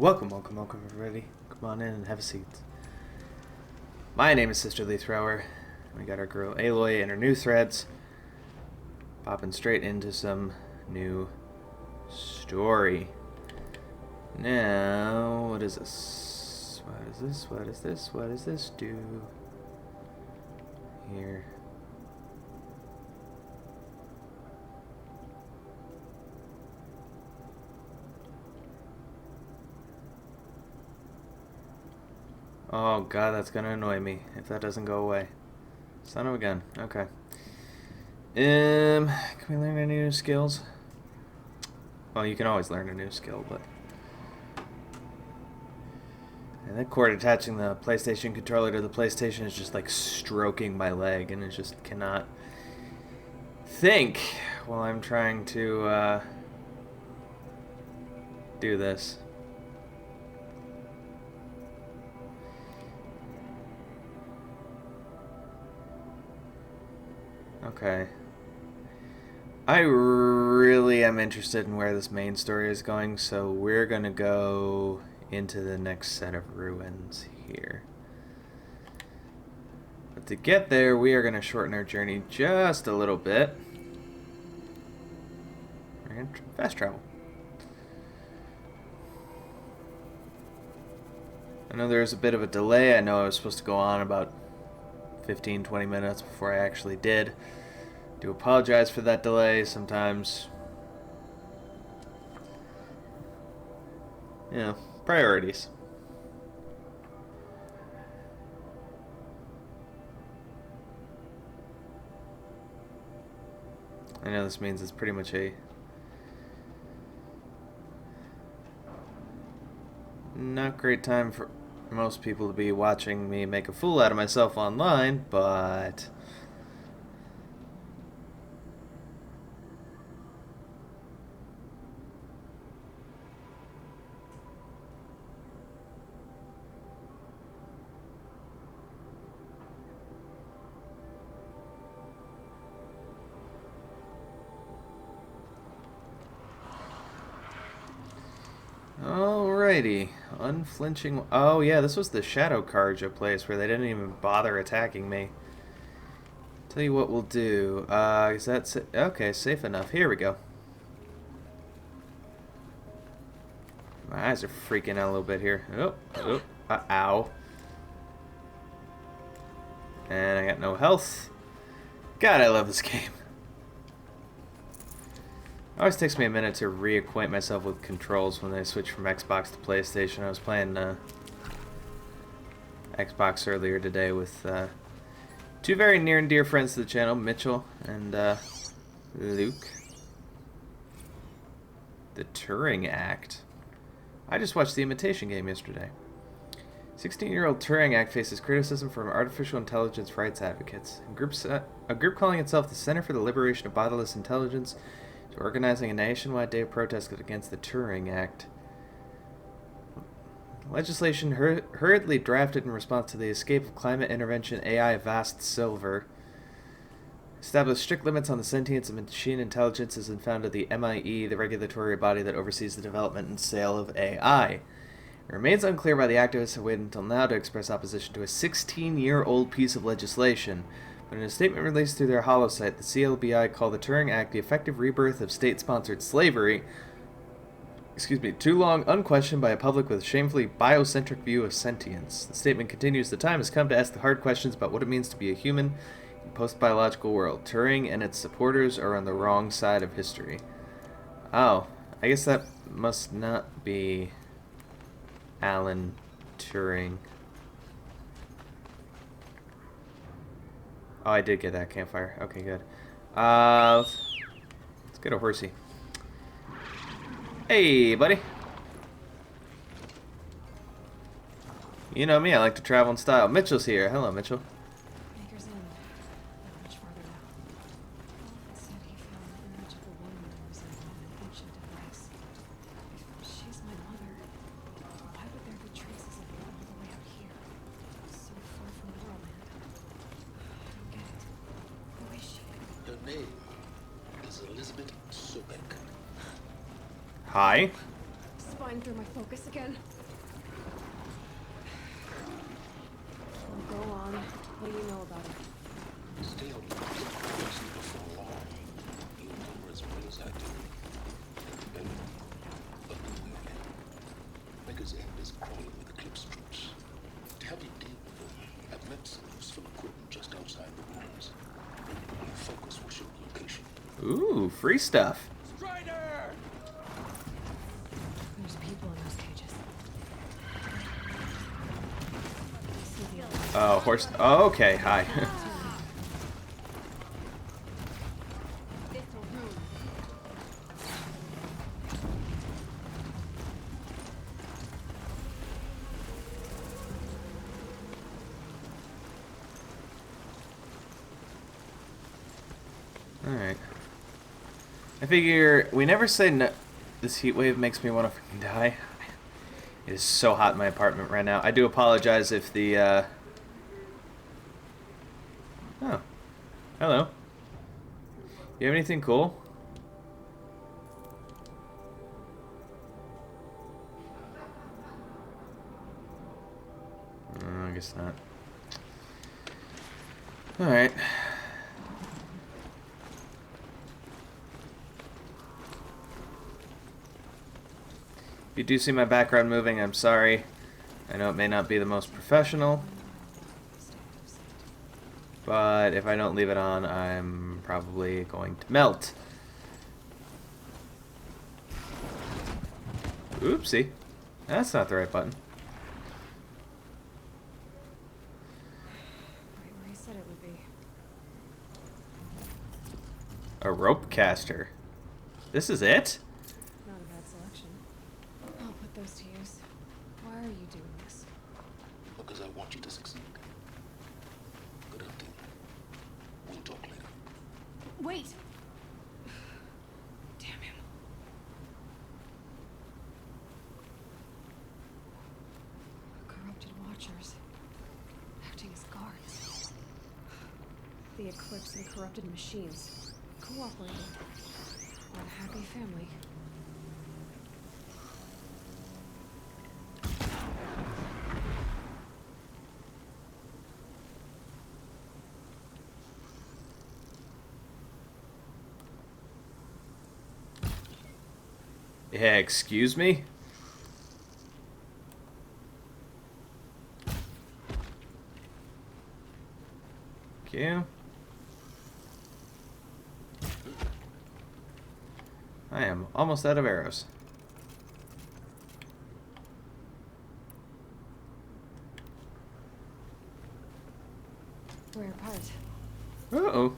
Welcome everybody. Come on in and have a seat. My name is Sister Lee Thrower. We got our girl Aloy and her new threads. Popping straight into some new story. Now, what is this? What does this do? Here. Oh god, that's gonna annoy me if that doesn't go away. Son of a gun. Okay. Can we learn any new skills? Well, you can always learn a new skill, but... And that cord attaching the PlayStation controller to the PlayStation is just like stroking my leg, and it just cannot think while I'm trying to do this. Okay. I really am interested in where this main story is going, so we're gonna go into the next set of ruins here. But to get there, we are gonna shorten our journey just a little bit. We're gonna fast travel. I know there's a bit of a delay. I know I was supposed to go on about 15-20 minutes before I actually did. Do apologize for that delay. Sometimes, you know, priorities. I know this means it's pretty much a not great time for most people to be watching me make a fool out of myself online, but alrighty. Unflinching. Oh, yeah, this was the Shadow Karja place where they didn't even bother attacking me. Tell you what we'll do. Is that okay? Safe enough. Here we go. My eyes are freaking out a little bit here. Ow. And I got no health. God, I love this game. It always takes me a minute to reacquaint myself with controls when I switch from Xbox to PlayStation. I was playing Xbox earlier today with two very near and dear friends to the channel, Mitchell and Luke. The Turing Act. I just watched The Imitation Game yesterday. 16-year-old Turing Act faces criticism from artificial intelligence rights advocates. A group calling itself the Center for the Liberation of Bodiless Intelligence is organizing a nationwide day of protest against the Turing Act. Legislation hurriedly drafted in response to the escape of climate intervention AI Vast Silver established strict limits on the sentience of machine intelligence as found at the MIE, the regulatory body that oversees the development and sale of AI. It remains unclear why the activists have waited until now to express opposition to a 16-year-old piece of legislation. But in a statement released through their holosite, the CLBI called the Turing Act the effective rebirth of state-sponsored slavery, too long unquestioned by a public with a shamefully biocentric view of sentience. The statement continues, the time has come to ask the hard questions about what it means to be a human in a post-biological world. Turing and its supporters are on the wrong side of history. Oh, I guess that must not be Alan Turing. Oh, I did get that campfire. Okay, good. Let's get a horsey. Hey, buddy. You know me, I like to travel in style. Mitchell's here. Hello, Mitchell. Baker's Inn. Not much farther now. It said he found an image of a woman that was in an ancient device. If she's my mother, why would there be traces of her all the way out here? So far from the world. I don't get it. Who is she? Her name is Elizabeth Sobek. Hi. Spine through my focus again. Ooh, free stuff. Strider! There's people in those cages. I see the other. Oh, horse. Oh, okay, hi. Alright. I figure we never say no. This heat wave makes me want to freaking die. It is so hot in my apartment right now. I do apologize if the, Oh. Hello. You have anything cool? I guess not. Alright. If you do see my background moving, I'm sorry. I know it may not be the most professional, but if I don't leave it on, I'm probably going to melt. Oopsie. That's not the right button. Right where he said it would be. A rope caster. This is it? Not a bad selection. I'll put those to use. Why are you doing this? Because I want you to succeed. Good hunting. We'll talk later. Wait! Damn him. Corrupted watchers. Acting as guards. The Eclipse and corrupted machines. Cooperating. What a happy family. Yeah, excuse me? Thank you. I am almost out of arrows. Rare part. Uh-oh.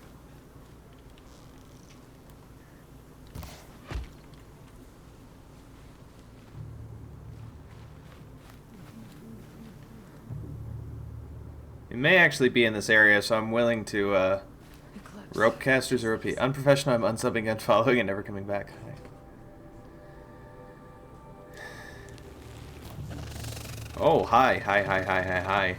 It may actually be in this area, so I'm willing to, Eclipse. rope casters or repeat. Unprofessional, I'm unsubbing and following and never coming back. Oh, hi, hi, hi, hi, hi, hi.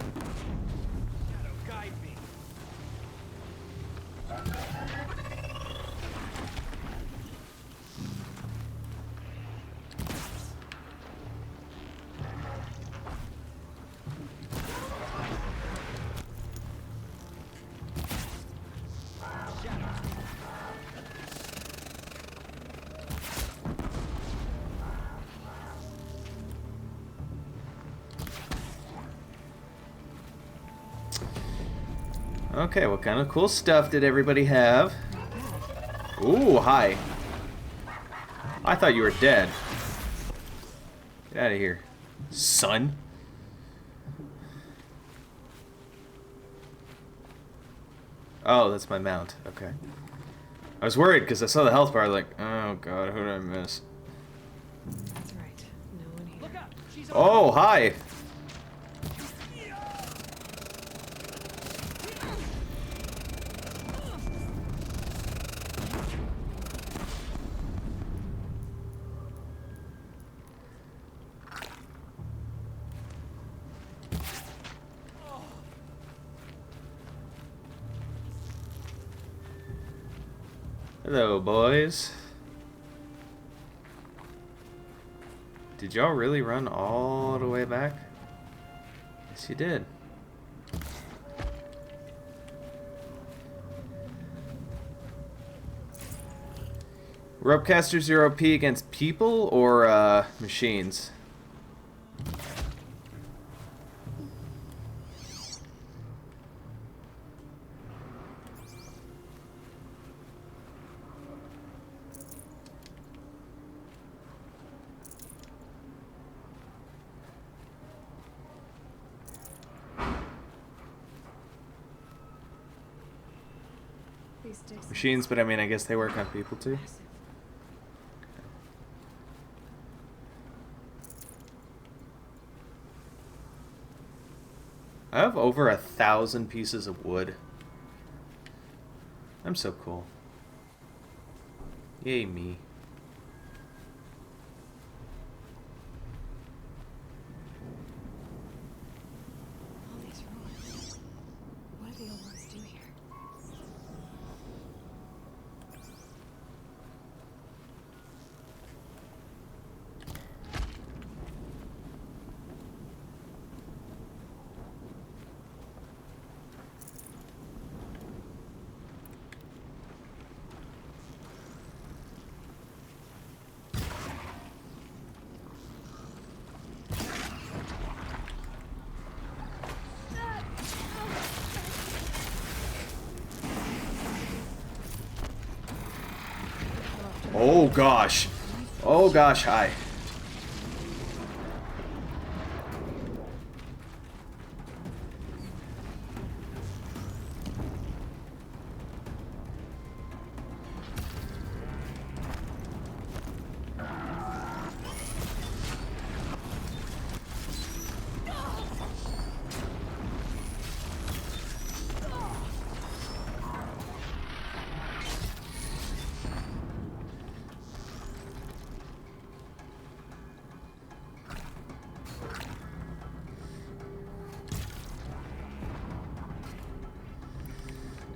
Okay, what kind of cool stuff did everybody have? Ooh, hi. I thought you were dead. Get out of here, son. Oh, that's my mount. Okay. I was worried because I saw the health bar, like, oh god, who did I miss? That's right. No one here. Look out! She's Oh, hi. Hello, boys. Did y'all really run all the way back? Yes, you did. Ropecaster 0P against people or machines? these sticks. Machines, but I mean, I guess they work on people too. Massive. I have over 1,000 pieces of wood. I'm so cool. Yay me. All these ruins. What do the old ones do here? Oh gosh. Oh gosh, hi.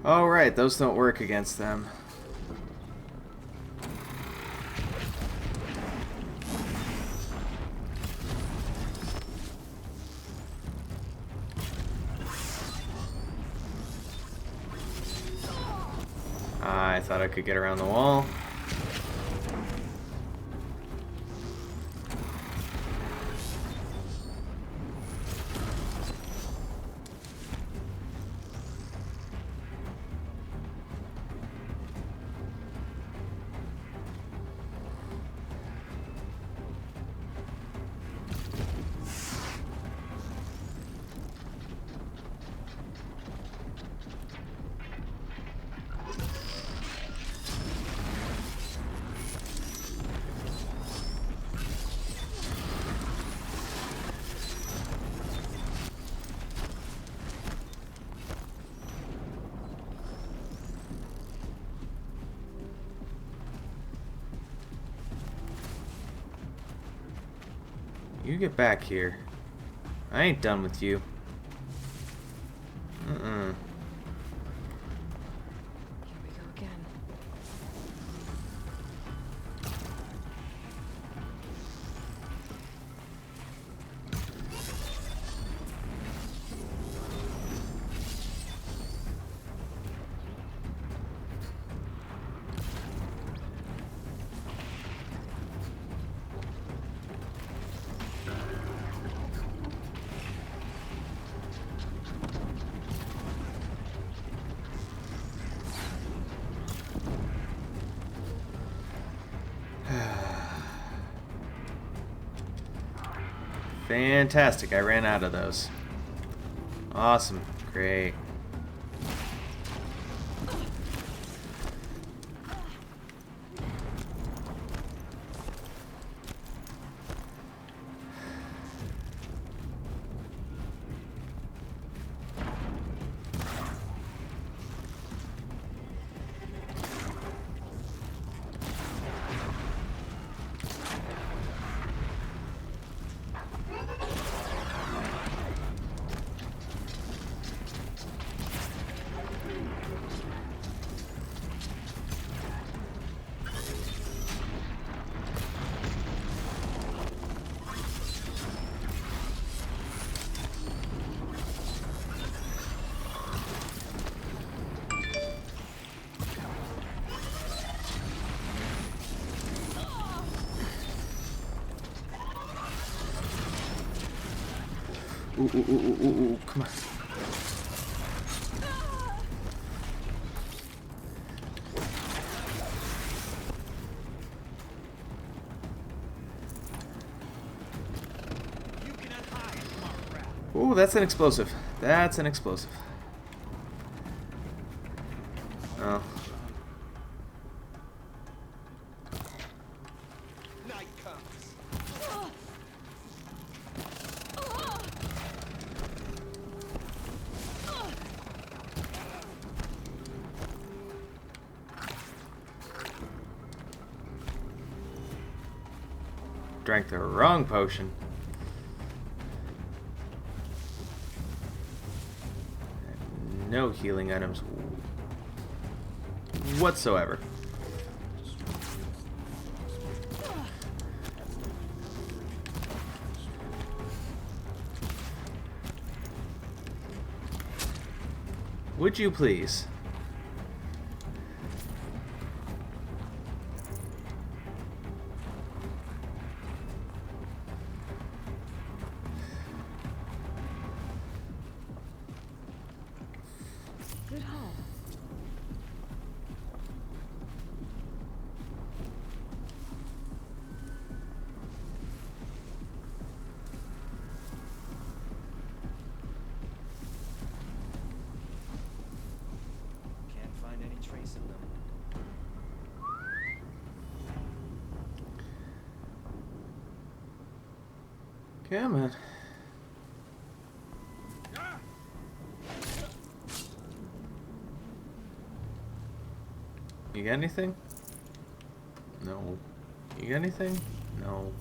Oh right, those don't work against them. I thought I could get around the wall. You get back here. I ain't done with you. Here we go again. Fantastic, I ran out of those. Awesome, great. Ooh, come on. Ooh, that's an explosive. That's an explosive. Oh. Drank the wrong potion. No healing items whatsoever. Would you please? Good haul. Can't find any trace of them. Come on. You got anything? No. You got anything? No.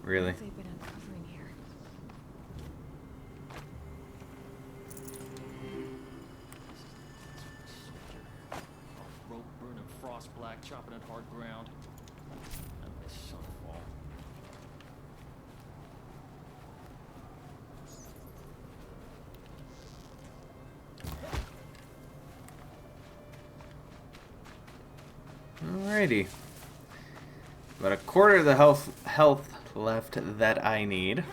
Really? What have they been uncovering here? Off rope, burning frost black, chopping at hard ground. I miss Sunfall. Alrighty. About a quarter of the health left that I need.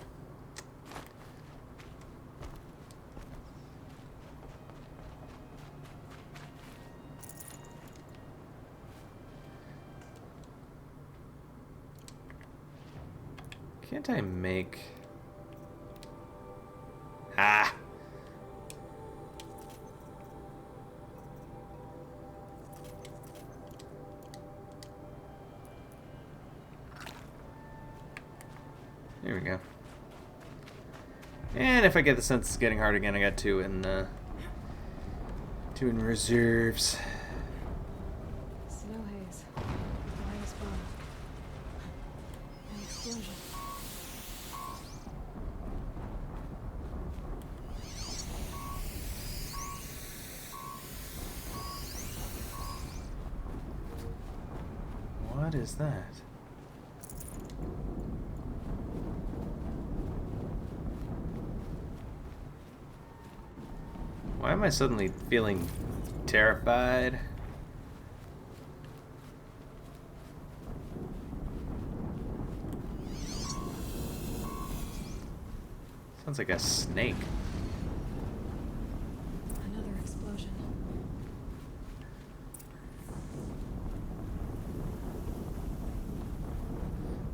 Can't I make... Ah! There we go. And if I get the sense it's getting hard again, I got two in reserves. Snow haze. Minus one. An explosion. What is that? Why am I suddenly feeling terrified? Sounds like a snake. Another explosion.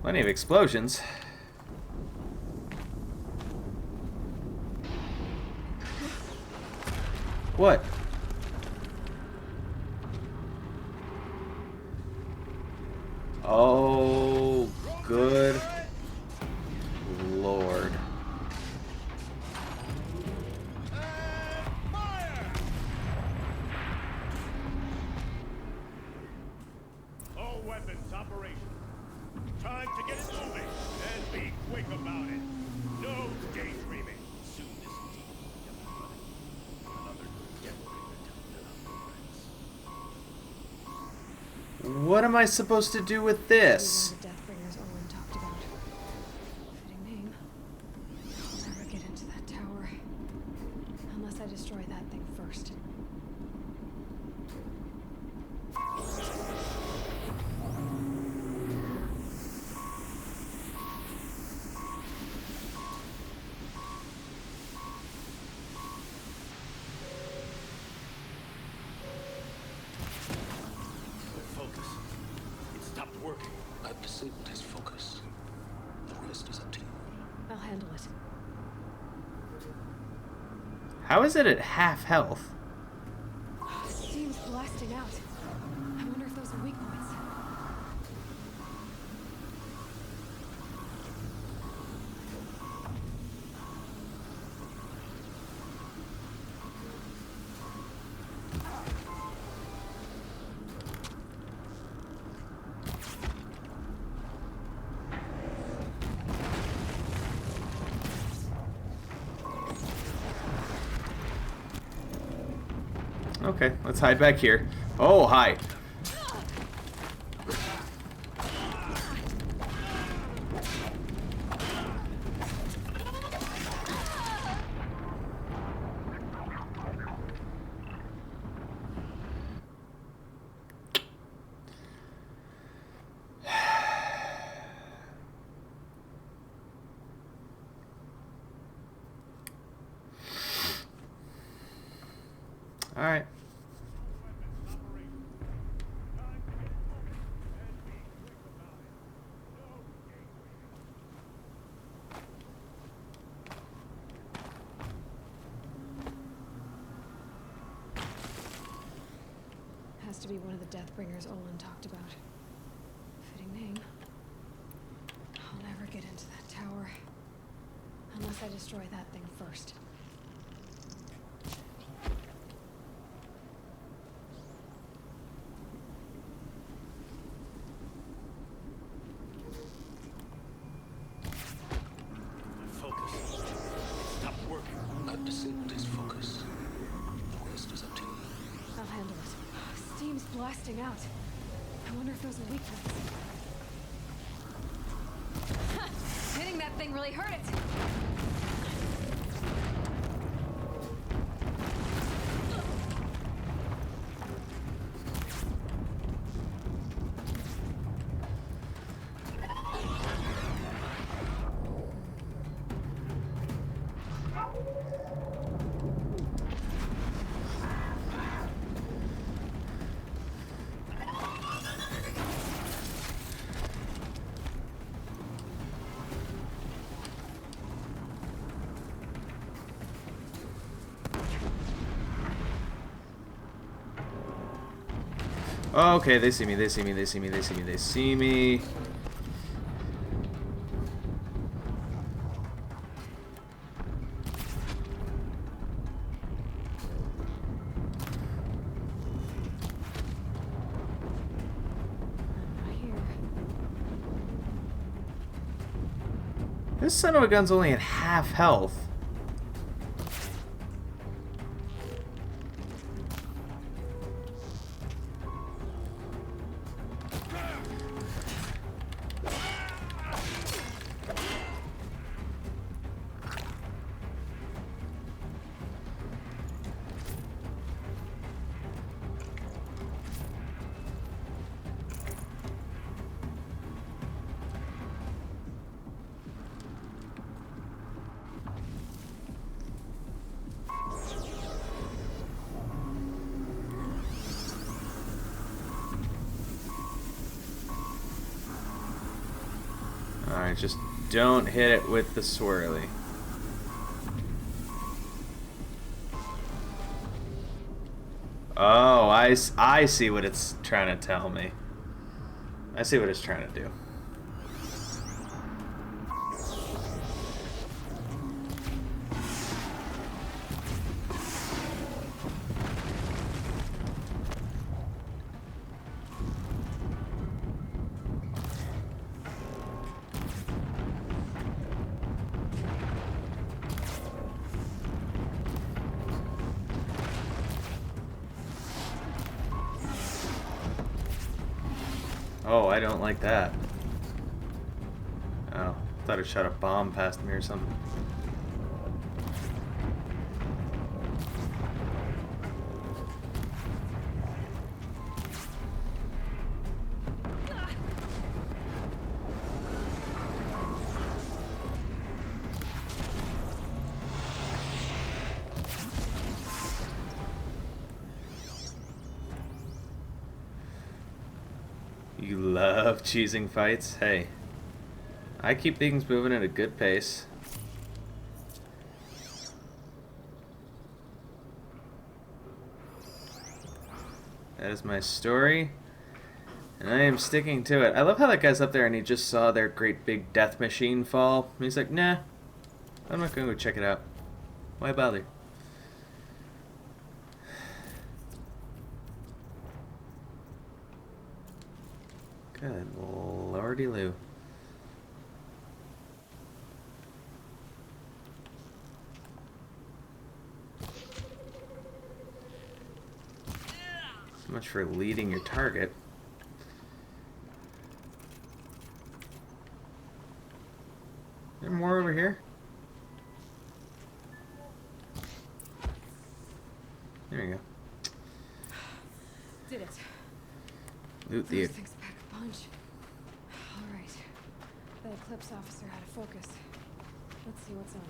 Plenty of explosions. What? Oh, good Lord. All weapons operational. Time to get it moving and be quick about it. No daydreaming. Soon this team will be another What am I supposed to do with this? These are the Deathbringers Owen talked about. Fitting name. I'll never get into that tower. Unless I destroy that thing first. How is it at half health? Steam's blasting out. I wonder if those are weak points. Okay, let's hide back here. Oh, hi. All right. Has to be one of the Deathbringers Olin talked about. Fitting name. I'll never get into that tower. Unless I destroy that thing first. Focus. Stop working. I've disabled his focus. The rest is up to you. I'll handle it. Steam's blasting out. I wonder if those are weak points. Hitting that thing really hurt it. Okay, they see me, they see me, they see me, they see me, they see me. Not here. This son of a gun's only at half health. Alright, just don't hit it with the swirly. Oh, I see what it's trying to tell me. I see what it's trying to do. Oh, I don't like that. Oh, thought it shot a bomb past me or something. You love cheesing fights? Hey, I keep things moving at a good pace. That is my story. And I am sticking to it. I love how that guy's up there and he just saw their great big death machine fall. And he's like, nah, I'm not going to go check it out. Why bother? Good lordy Lou. So much for leading your target. Is there more over here? There you go. Did it. Loot the... Those things pack a punch. All right. The Eclipse officer had a focus. Let's see what's on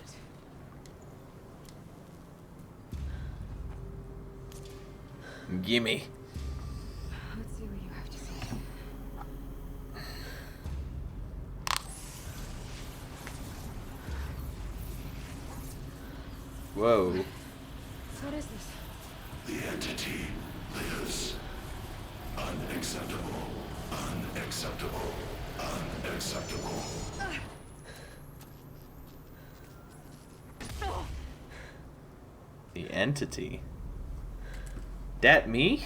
it. Gimme. Let's see what you have to say. Whoa. What is this? The entity lives. Unacceptable. Unacceptable. Unacceptable. The entity? That me?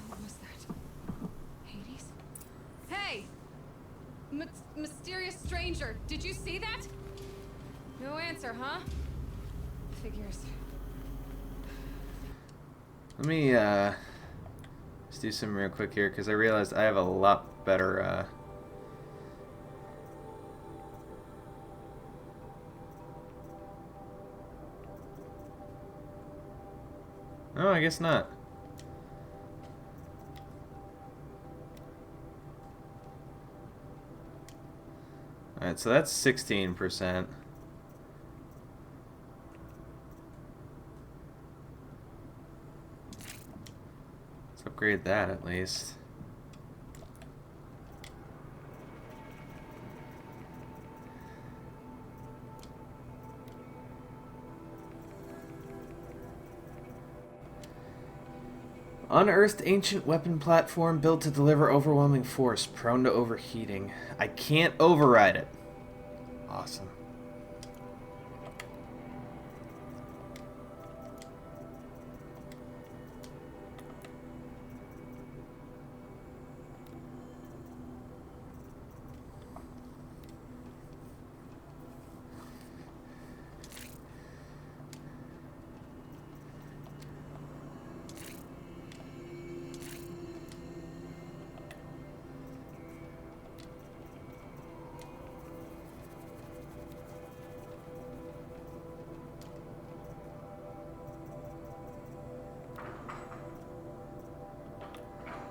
What was that? Hades? Hey! Mysterious stranger, did you see that? No answer, huh? Figures. Let me, just do some real quick here, because I realized I have a lot better, Oh, I guess not. Alright, so that's 16%. Let's upgrade that at least. Unearthed ancient weapon platform built to deliver overwhelming force, prone to overheating. I can't override it. Awesome.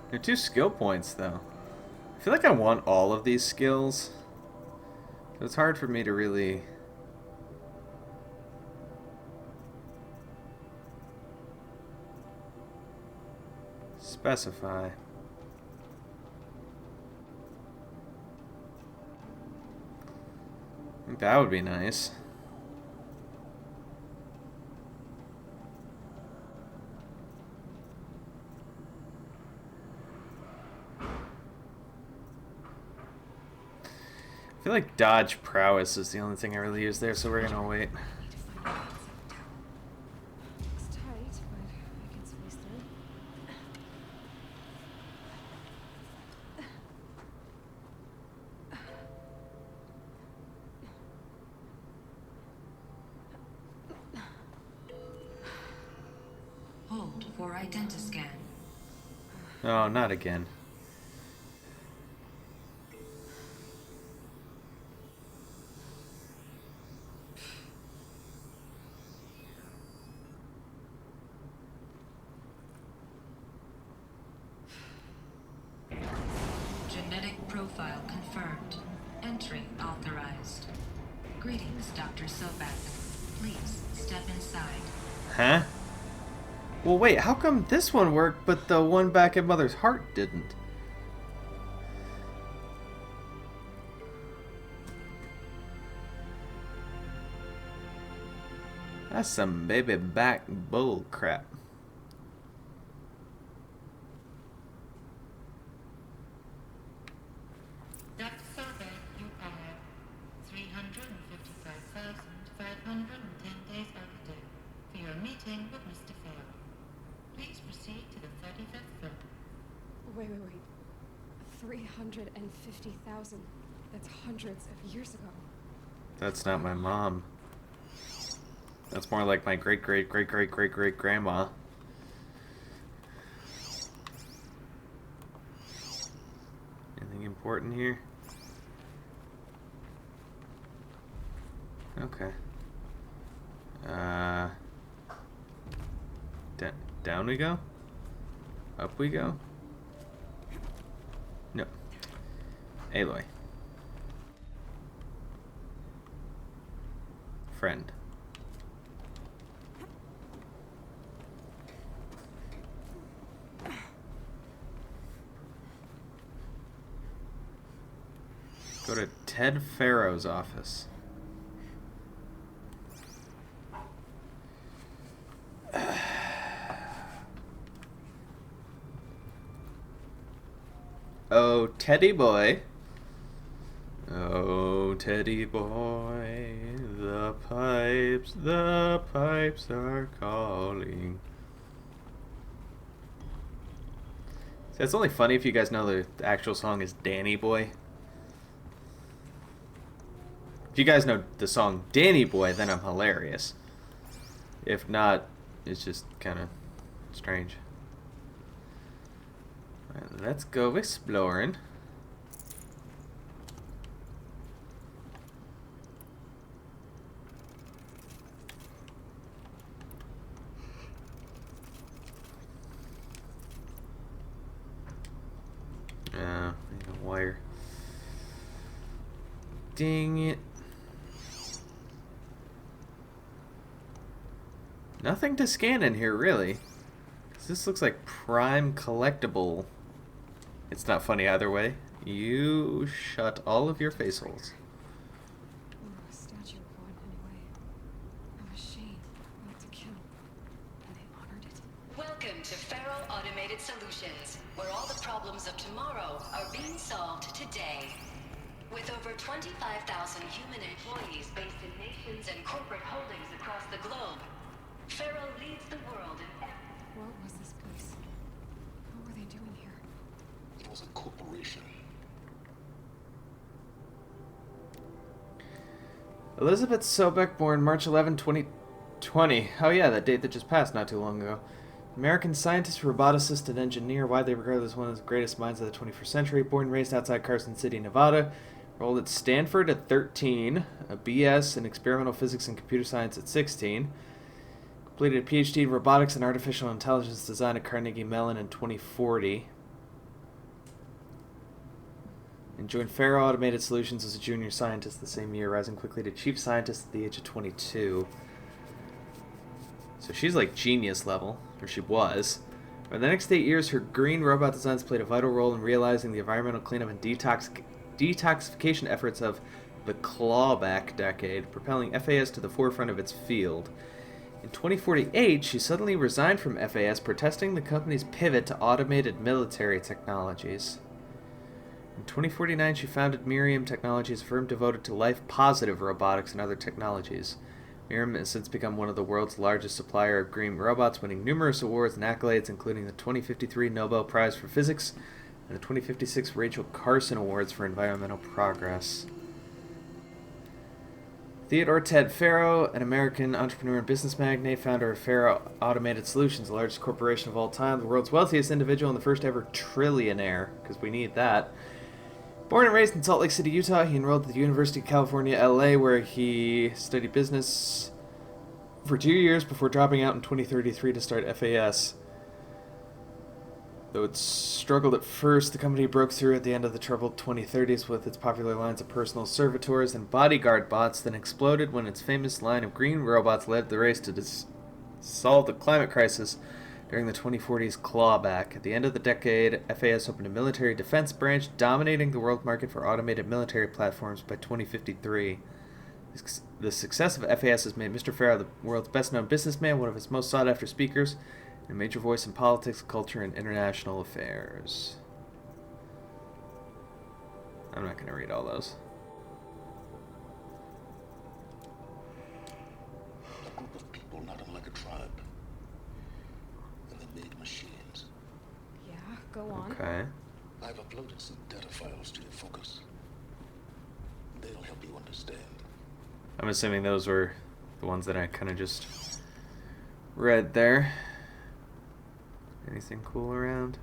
They're 2 skill points, though. I feel like I want all of these skills. It's hard for me to really... specify. I think that would be nice. I feel like dodge prowess is the only thing I really use there, so we're gonna wait. I need to find the exit tower. It's tight, but I can squeeze through. Hold for identiscan. Oh, not again. Genetic profile confirmed. Entry authorized. Greetings, Dr. Sobek. Please step inside. Huh? Well, wait, how come this one worked, but the one back at Mother's Heart didn't? That's some baby back bull crap. Dr. Sobe, you are 355,510 days overdue for your meeting with Mr. Farrell. Please proceed to the 35th floor. Wait. 350,000. That's hundreds of years ago. That's not my mom. That's more like my great-great-great-great-great-great-grandma. Anything important here? Okay. Down we go? Up we go? No. Aloy. Friend. Go to Ted Farrow's office. Oh, Teddy boy. Oh, Teddy boy. The pipes are calling. See, it's only funny if you guys know the actual song is Danny Boy. If you guys know the song Danny Boy, then I'm hilarious. If not, it's just kind of strange. Alright, let's go exploring. Wire. Dang it. Nothing to scan in here, really. This looks like prime collectible. It's not funny either way. You shut all of your face holes. A statue of one, anyway. A machine built to kill. And they honored it. Welcome to Faro Automated Solutions, where all the problems of tomorrow are being solved today. With over 25,000 human employees based in nations and corporate holdings across the globe, Faro leads the world in... What was this place? What were they doing here? It was a corporation. Elizabeth Sobeck, born March 11, 2020. Oh yeah, that date that just passed not too long ago. American scientist, roboticist, and engineer, widely regarded as one of the greatest minds of the 21st century. Born and raised outside Carson City, Nevada. Enrolled at Stanford at 13. A BS in experimental physics and computer science at 16. Completed a PhD in robotics and artificial intelligence design at Carnegie Mellon in 2040. And joined Faro Automated Solutions as a junior scientist the same year, rising quickly to chief scientist at the age of 22. So she's like genius level, or she was. For the next 8 years, her green robot designs played a vital role in realizing the environmental cleanup and detoxification efforts of the clawback decade, propelling FAS to the forefront of its field. In 2048, she suddenly resigned from FAS, protesting the company's pivot to automated military technologies. In 2049, she founded Miriam Technologies, a firm devoted to life-positive robotics and other technologies. Miriam has since become one of the world's largest supplier of green robots, winning numerous awards and accolades, including the 2053 Nobel Prize for Physics and the 2056 Rachel Carson Awards for Environmental Progress. Theodore Ted Faro, an American entrepreneur and business magnate, founder of Faro Automated Solutions, the largest corporation of all time, the world's wealthiest individual, and the first ever trillionaire, because we need that. Born and raised in Salt Lake City, Utah, he enrolled at the University of California, LA, where he studied business for 2 years before dropping out in 2033 to start FAS. Though it struggled at first, the company broke through at the end of the troubled 2030s with its popular lines of personal servitors and bodyguard bots, then exploded when its famous line of green robots led the race to solve the climate crisis during the 2040s clawback. At the end of the decade, FAS opened a military defense branch, dominating the world market for automated military platforms by 2053. The success of FAS has made Mr. Farrow the world's best-known businessman, one of its most sought-after speakers, and a major voice in politics, culture, and international affairs. I'm not going to read all those. A group of people not unlike a tribe. And they made machines. Yeah, go on. Okay. I've uploaded some data files to your focus. They'll help you understand. I'm assuming those were the ones that I kind of just read there. Anything cool around?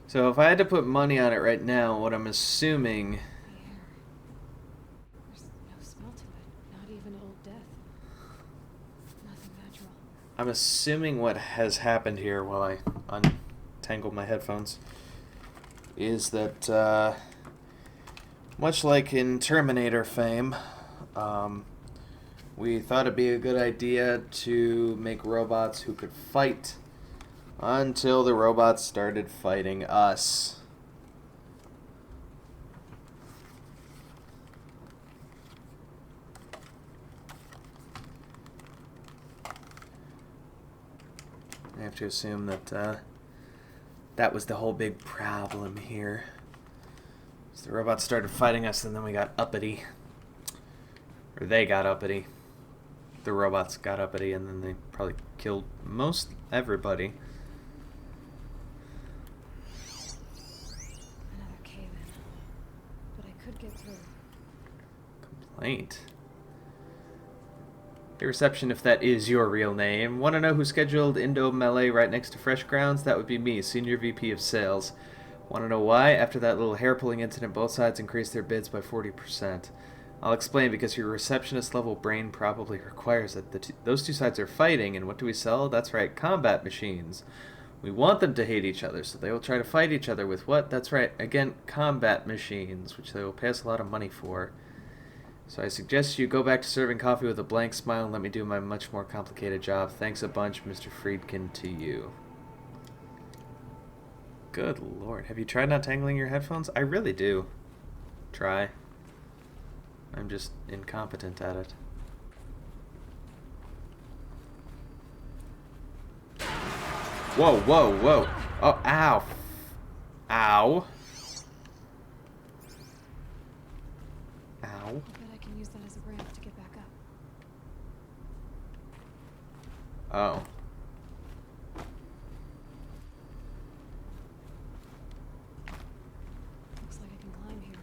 So if I had to put money on it right now, what I'm assuming... The air. There's no smell to it. Not even old death. Nothing natural. I'm assuming what has happened here while I untangle my headphones is that, much like in Terminator fame, we thought it'd be a good idea to make robots who could fight until the robots started fighting us. I have to assume that that was the whole big problem here. So the robots started fighting us and then we got uppity. Or they got uppity. The robots got uppity and then they probably killed most everybody. Another cave-in. But I could get through. Complaint. Hey, reception, if that is your real name. Want to know who scheduled Indo Melee right next to Fresh Grounds? That would be me, Senior VP of Sales. Want to know why? After that little hair-pulling incident, both sides increased their bids by 40%. I'll explain, because your receptionist-level brain probably requires that those two sides are fighting, and what do we sell? That's right, combat machines. We want them to hate each other, so they will try to fight each other with what? That's right, again, combat machines, which they will pay us a lot of money for. So I suggest you go back to serving coffee with a blank smile and let me do my much more complicated job. Thanks a bunch, Mr. Friedkin, to you. Good lord. Have you tried not tangling your headphones? I really do. Try. I'm just incompetent at it. Whoa, whoa, whoa. Oh, ow. Ow. Ow. I bet I can use that as a ramp to get back up. Oh. Looks like I can climb here.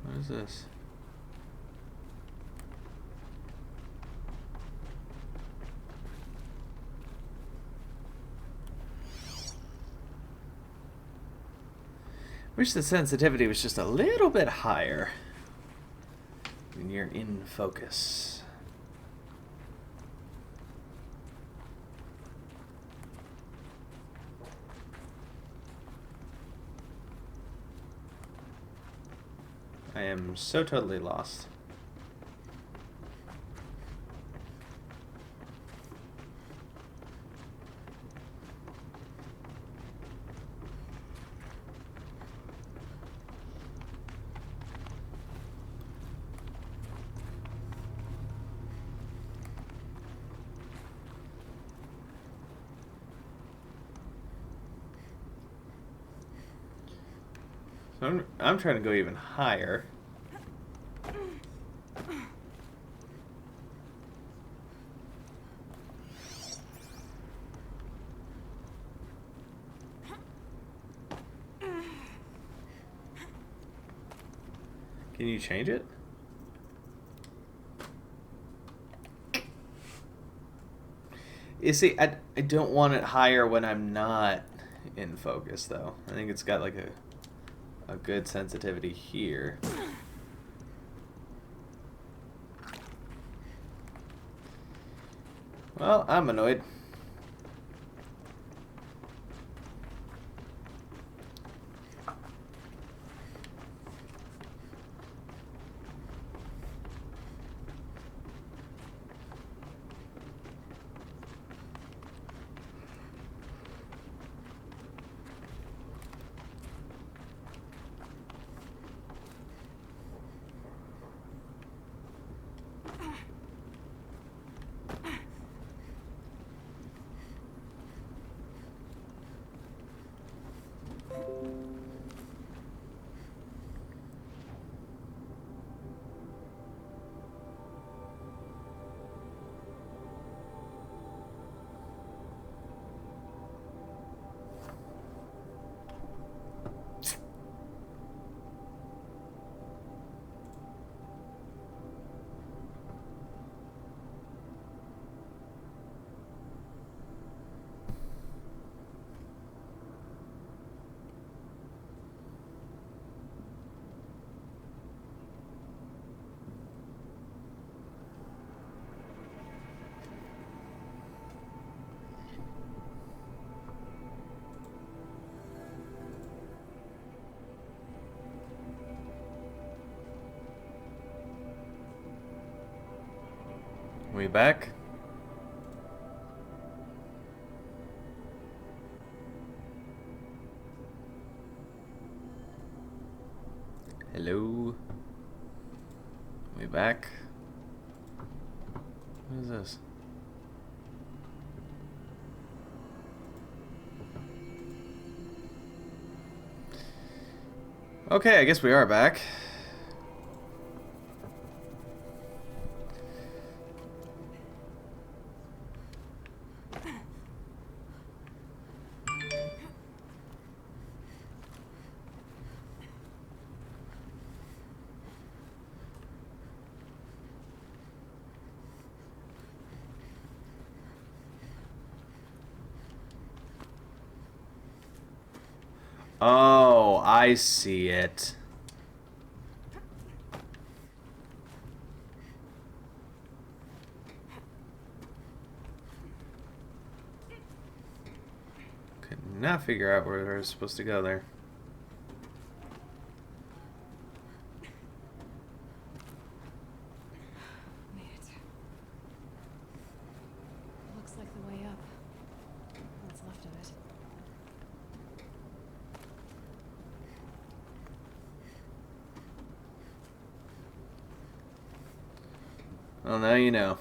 What is this? Wish the sensitivity was just a little bit higher when you're in focus. I am so totally lost. So I'm trying to go even higher. Can you change it? You see, I don't want it higher when I'm not in focus, though. I think it's got like a good sensitivity here. Well, I'm annoyed. We back? Hello? We back? What is this? Okay, I guess we are back. Oh, I see it. Could not figure out where I was supposed to go there. Made it. Looks like the way up. What's left of it. Well, now you know.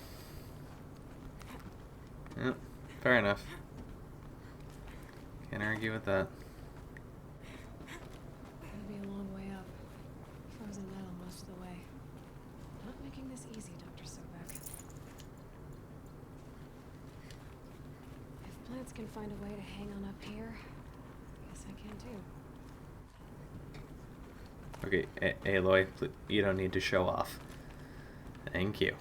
Yep, fair enough. Can't argue with that. Gonna be a long way up. Frozen metal most of the way. Not making this easy, Dr. Sobek. If plants can find a way to hang on up here, I guess I can too. Okay, Aloy, you don't need to show off. Thank you.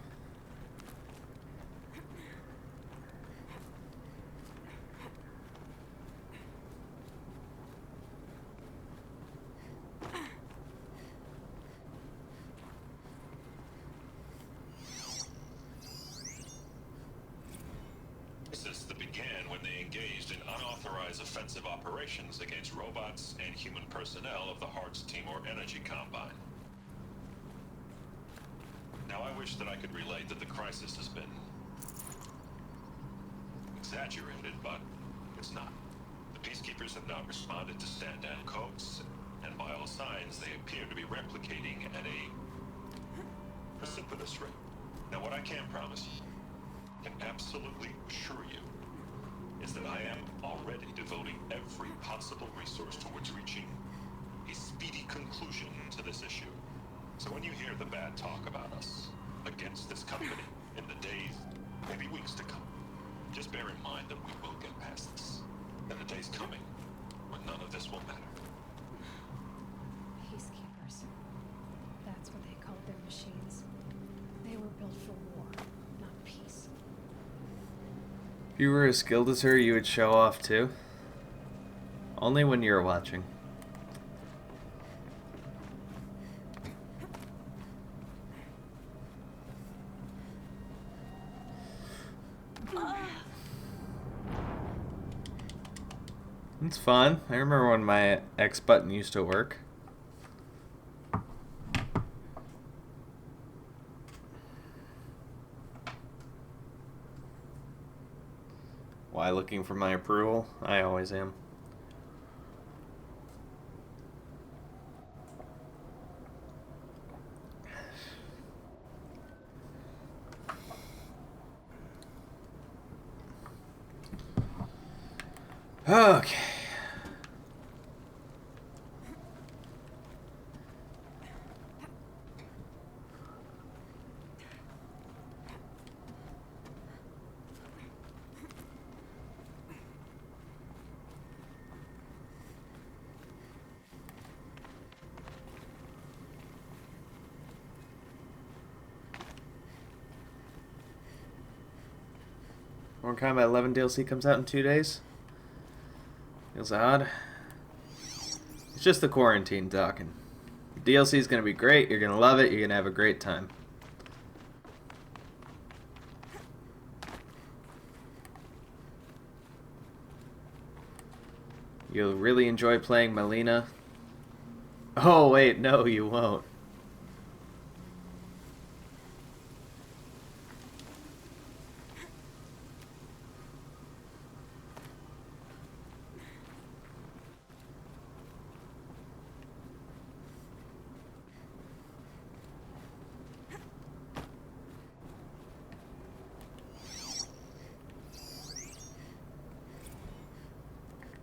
Since the began when they engaged in unauthorized offensive operations against robots and human personnel of the Hearts Timor Energy Combine. Now I wish that I could relate that the crisis has been exaggerated, but it's not. The peacekeepers have not responded to stand-down codes, and by all signs they appear to be replicating at a precipitous rate. Now what I can promise you, can absolutely assure you, is that I am already devoting every possible resource towards reaching a speedy conclusion to this issue. So when you hear the bad talk about us against this company in the days, maybe weeks to come, just bear in mind that we will get past this. And the day's coming when none of this will matter. Peacekeepers. That's If you were as skilled as her, you would show off too. Only when you're watching. It's fun. I remember when my X button used to work. Why looking for my approval? I always am. Okay. Mortal Kombat 11 DLC comes out in 2 days. Feels odd. It's just the quarantine talking. The DLC is going to be great. You're going to love it. You're going to have a great time. You'll really enjoy playing Melina. Oh, wait. No, you won't.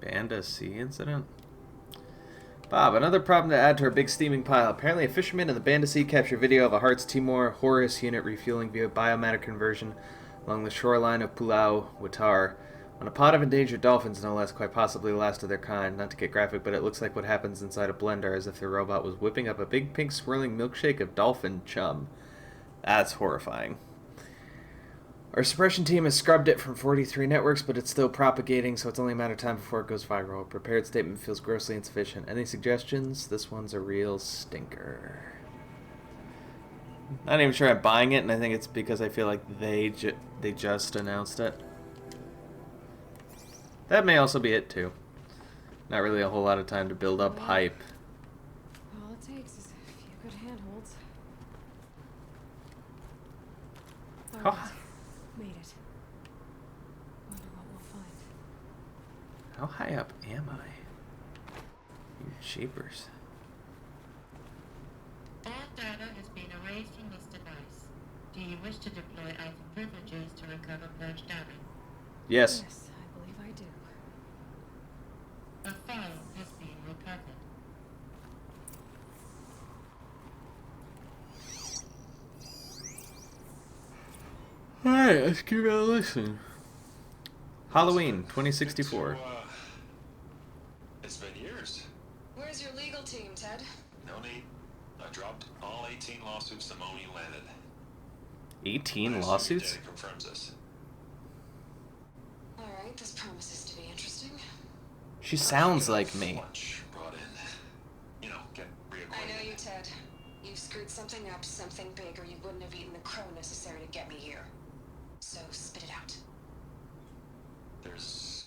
Banda Sea incident? Bob, another problem to add to our big steaming pile. Apparently a fisherman in the Banda Sea captured video of a Hearts Timor Horus unit refueling via biomatter conversion along the shoreline of Pulau Watar. On a pod of endangered dolphins, no less, quite possibly the last of their kind. Not to get graphic, but it looks like what happens inside a blender, as if the robot was whipping up a big pink swirling milkshake of dolphin chum. That's horrifying. Our suppression team has scrubbed it from 43 networks, but it's still propagating, so it's only a matter of time before it goes viral. A prepared statement feels grossly insufficient. Any suggestions? This one's a real stinker. Not even sure I'm buying it, and I think it's because I feel like they just announced it. That may also be it, too. Not really a whole lot of time to build up hype. All it takes is a few good handholds. Oh. Alright, made it. Wonder what we'll find. How high up am I? You cheapers. All data has been erased from this device. Do you wish to deploy item privileges to recover purged data? Yes. Yes, I believe I do. A file has been recovered. Alright, let's give it a listen. Halloween 2064. It's been years. Where's your legal team, Ted? No need. I dropped all 18 lawsuits the moment you landed. 18 I assume lawsuits? your daddy confirms this. Alright, this promises to be interesting. She sounds like me. Lunch brought in. You know, get reacquainted. I know you, Ted. You screwed something up, something big, or you wouldn't have eaten the crow necessary to get me here. So spit it out. There's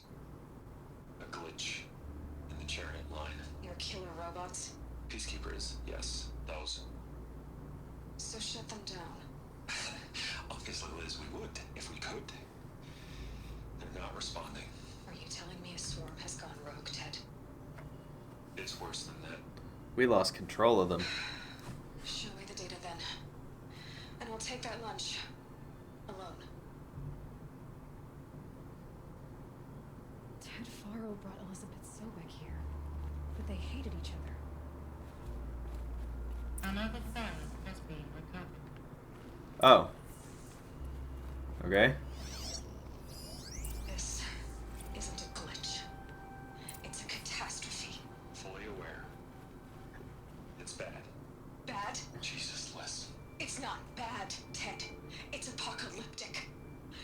a glitch in the chariot line. Your killer robots. Peacekeepers, yes, those. So shut them down. Obviously, Liz, we would if we could. They're not responding. Are you telling me a swarm has gone rogue, Ted? It's worse than that. We lost control of them. Show me the data then. And I'll take that lunch. Alone. Ted Faro brought Elizabeth Sobek here, but they hated each other. Another file has been recovered. Oh. Okay. This isn't a glitch. It's a catastrophe. Fully aware. It's bad. Bad? Jesus, Liz. It's not bad, Ted. It's apocalyptic.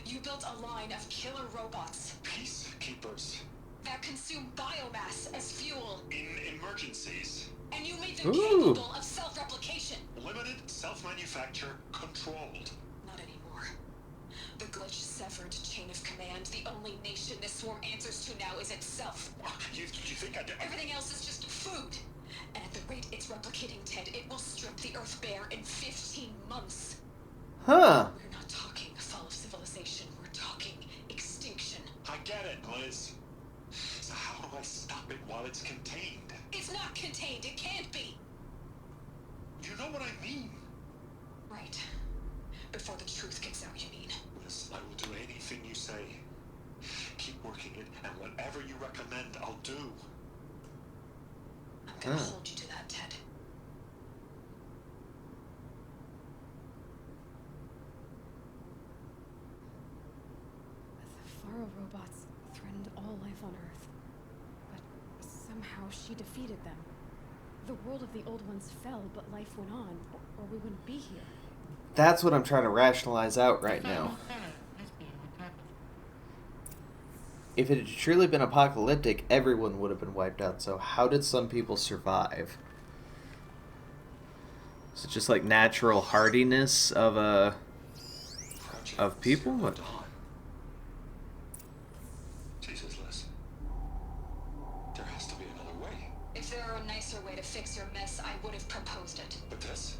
You built a line of killer robots Peacekeepers. that consume biomass as fuel, In emergencies. and you made them Ooh. capable of self-replication. Limited, self-manufacture, controlled. Not anymore. The glitch severed chain of command. The only nation this swarm answers to now is itself. You think I... Everything else is just food. And at the rate it's replicating, Ted, it will strip the Earth bare in 15 months. Huh. We're not talking fall of civilization. We're talking extinction. I get it, Liz. So how do I stop it while it's contained? It's not contained. It can't be. You know what I mean? Right. Before the truth gets out, you mean? Liz, I will do anything you say. Keep working it, and whatever you recommend, I'll do. I'm gonna Huh. hold you to that, Ted. The Faro robots threatened all life on Earth. But somehow she defeated them. The world of the old ones fell, but life went on, or we wouldn't be here. That's what I'm trying to rationalize out right now. Pharaoh has been recovered. If it had truly been apocalyptic, everyone would have been wiped out. So how did some people survive? Is it just like natural hardiness of people? What? Jesus, Liz. There has to be another way. If there were a nicer way to fix your mess, I would have proposed it. But this?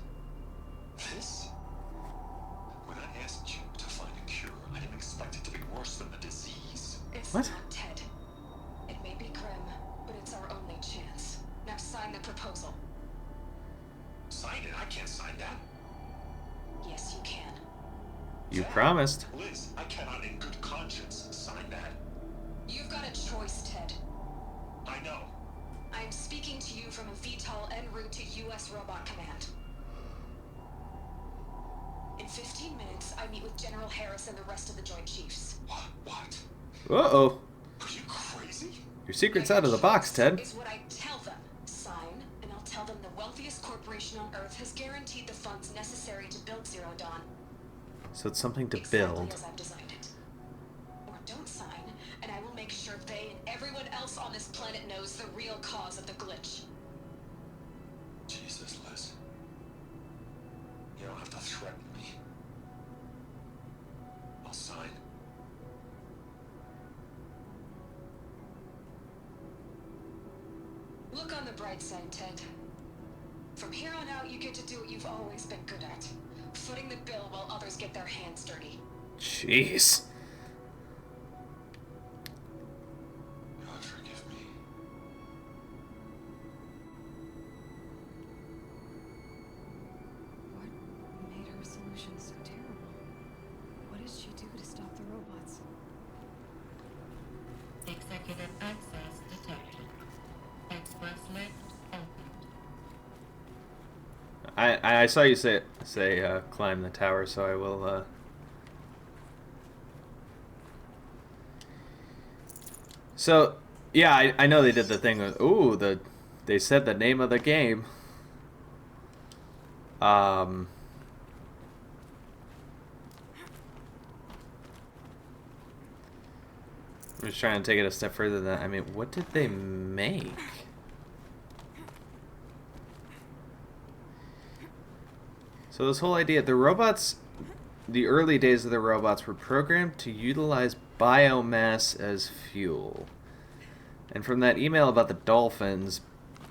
When I asked you to find a cure, I didn't expect it to be worse than the disease. It's What? not, Ted. It may be grim, but it's our only chance. Now sign the proposal. Sign it? I can't sign that. Yes, you can. You That- promised. Liz, I cannot in good conscience sign that. You've got a choice, Ted. I know. I'm speaking to you from a VTOL en route to U.S. Robot Command. In 15 minutes, I meet with General Harris and the rest of the Joint Chiefs. What? Uh-oh. Are you crazy? Your secret's out of the box, Ted. Is what I tell them. Sign, and I'll tell them the wealthiest corporation on Earth has guaranteed the funds necessary to build Zero Dawn. So it's something to Exactly build. as I've designed it. Or don't sign, and I will make sure they and everyone else on this planet knows the real cause of the glitch. Jesus, Liz. You don't have to threaten me. I'll sign. Look on the bright side, Ted. From here on out, you get to do what you've always been good at. Footing the bill while others get their hands dirty. Jeez. God forgive me. What made her solution so terrible? What did she do to stop the robots? Executive access detected. Express lift opened. I saw you say climb the tower, so I will So yeah, I know they did the thing with they said the name of the game. I'm just trying to take it a step further than that. I mean, what did they make? So this whole idea, the robots, the early days of the robots were programmed to utilize biomass as fuel. And from that email about the dolphins,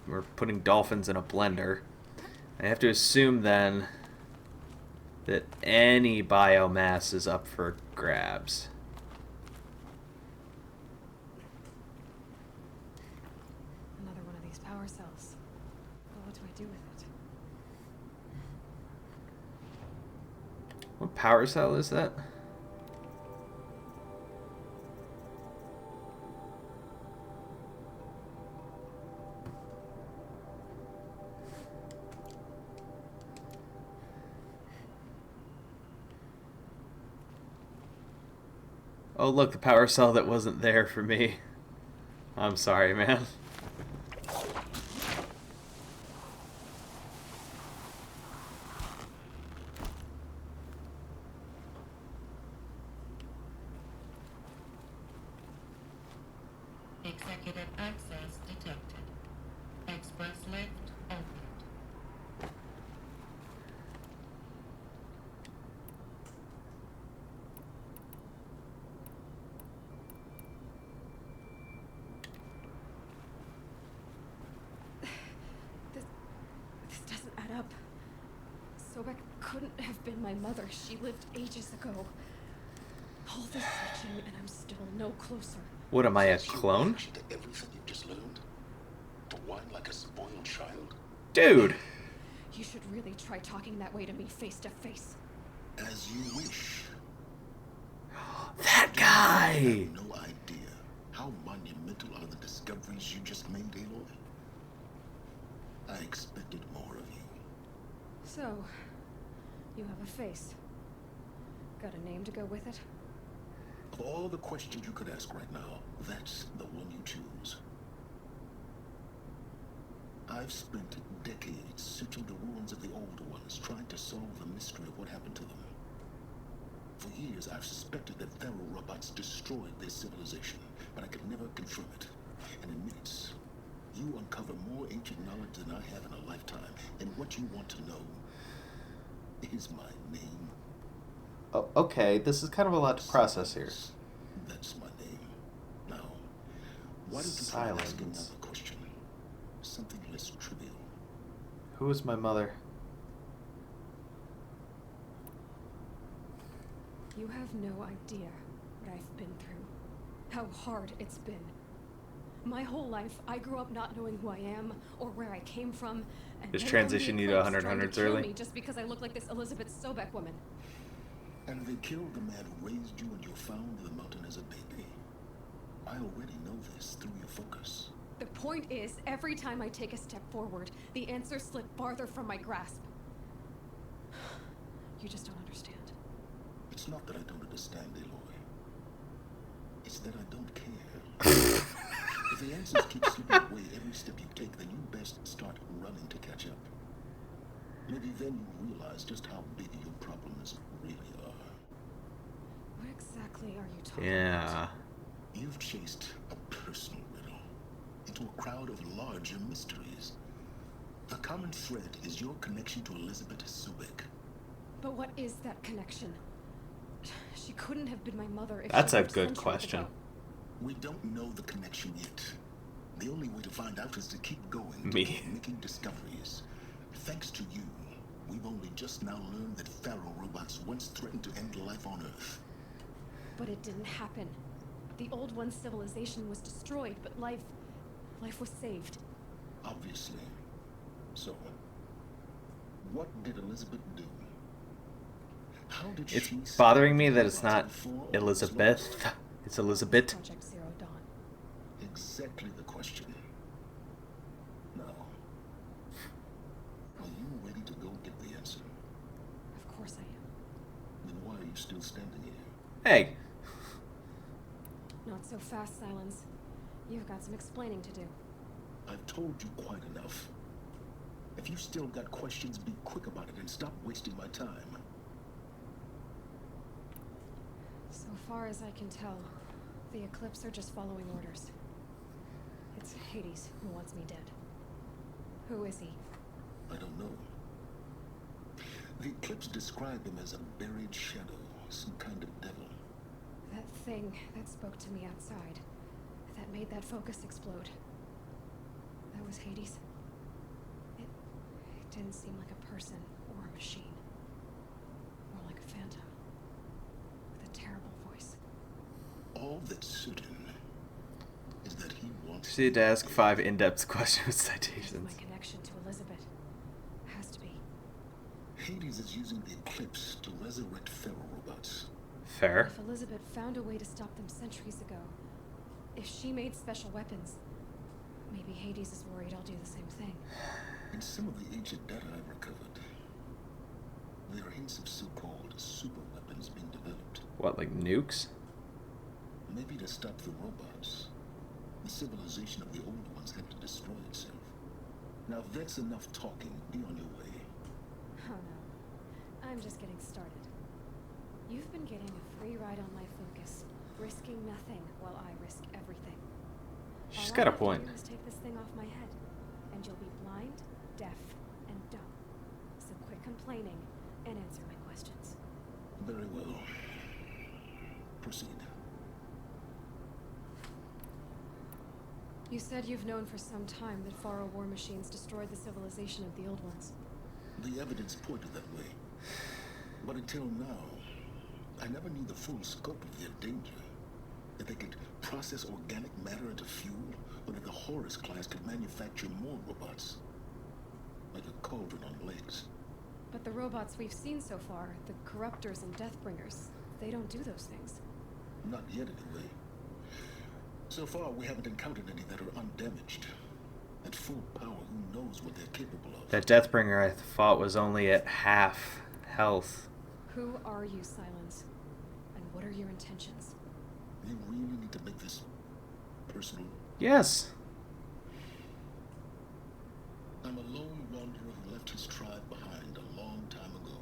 we're putting dolphins in a blender, I have to assume then that any biomass is up for grabs. Another one of these power cells. Well, what do I do with it? What power cell is that? Oh, look, the power cell that wasn't there for me. I'm sorry, man. Executive access detected. Express lift opened. This doesn't add up. Sobek couldn't have been my mother. She lived ages ago. All this searching, and I'm still no closer. What am I, a That's your clone? reaction to everything you've just learned? To whine like a spoiled child? Dude! You should really try talking that way to me face to face. As you wish. That I guy! have no idea how monumental are the discoveries you just made, Aloy. I expected more of you. So, you have a face. Got a name to go with it? Of all the questions you could ask right now, that's the one you choose. I've spent decades searching the ruins of the older ones, trying to solve the mystery of what happened to them. For years, I've suspected that feral robots destroyed their civilization, but I could never confirm it. And in minutes, you uncover more ancient knowledge than I have in a lifetime. And what you want to know is my name. Oh, okay, this is kind of a lot to process here. That's my name. Now, why don't you try asking Silence. another question? Something less trivial. Who is my mother? You have no idea what I've been through. How hard it's been. My whole life, I grew up not knowing who I am or where I came from. And Just then transition the you to Eclipse 100 trying to hundreds kill early. me just because I look like this Elizabeth Sobek woman. And they killed the man who raised you and you found the mountain as a baby. I already know this through your focus. The point is, every time I take a step forward, the answers slip farther from my grasp. You just don't understand. It's not that I don't understand, Aloy. It's that I don't care. If the answers keep slipping away every step you take, then you best start running to catch up. Maybe then you realize just how big your problems really are. What exactly are you talking Yeah. about? You've chased a personal riddle into a crowd of larger mysteries. The common thread is your connection to Elizabeth Sobek. But what is that connection? She couldn't have been my mother if That's she a lived good centuries question. ago. We don't know the connection yet. The only way to find out is to keep going, to Me. keep making discoveries. Thanks to you, we've only just now learned that feral robots once threatened to end life on Earth. But it didn't happen. The old one's civilization was destroyed, but life was saved. Obviously. So, what did Elizabeth do? How did It's she bothering me save that it's robots not before all was Elizabeth. lost? It's Elizabeth. Project Zero Dawn. Exactly the question. Now, are you ready to go get the answer? Of course I am. Then why are you still standing here? Hey, Not so fast, Silence. You've got some explaining to do. I've told you quite enough. If you still got questions, be quick about it and stop wasting my time. So far as I can tell, the Eclipse are just following orders. It's Hades who wants me dead. Who is he? I don't know. The Eclipse described him as a buried shadow, some kind of devil. That thing that spoke to me outside. That made that focus explode. That was Hades. It didn't seem like a person or a machine. More like a phantom. With a terrible voice. All that's certain is that he wants just need to ask 5 in-depth questions with This is citations. my connection to Elizabeth. Has to be. Hades is using the Eclipse to resurrect feral robots. Fair. If Elizabeth found a way to stop them centuries ago, if she made special weapons, maybe Hades is worried I'll do the same thing. In some of the ancient data I've recovered, there are hints of so-called super weapons being developed. What, like nukes? Maybe to stop the robots, the civilization of the old ones had to destroy itself. Now if that's enough talking, be on your way. Oh no, I'm just getting started. You've been getting a free ride on my focus, risking nothing while I risk everything. She's All got I a have point. to do is take this thing off my head, and you'll be blind, deaf, and dumb. So quit complaining and answer my questions. Very well. Proceed. You said you've known for some time that Faro war machines destroyed the civilization of the old ones. The evidence pointed that way. But until now, I never knew the full scope of their danger. That they could process organic matter into fuel, or that the Horus class could manufacture more robots. Like a cauldron on legs. But the robots we've seen so far, the Corruptors and Deathbringers, they don't do those things. Not yet, anyway. So far, we haven't encountered any that are undamaged. At full power, who knows what they're capable of? That Deathbringer I thought was only at half health. Who are you, Silence? And what are your intentions? You really need to make this personal. Yes. I'm a lone wanderer who left his tribe behind a long time ago.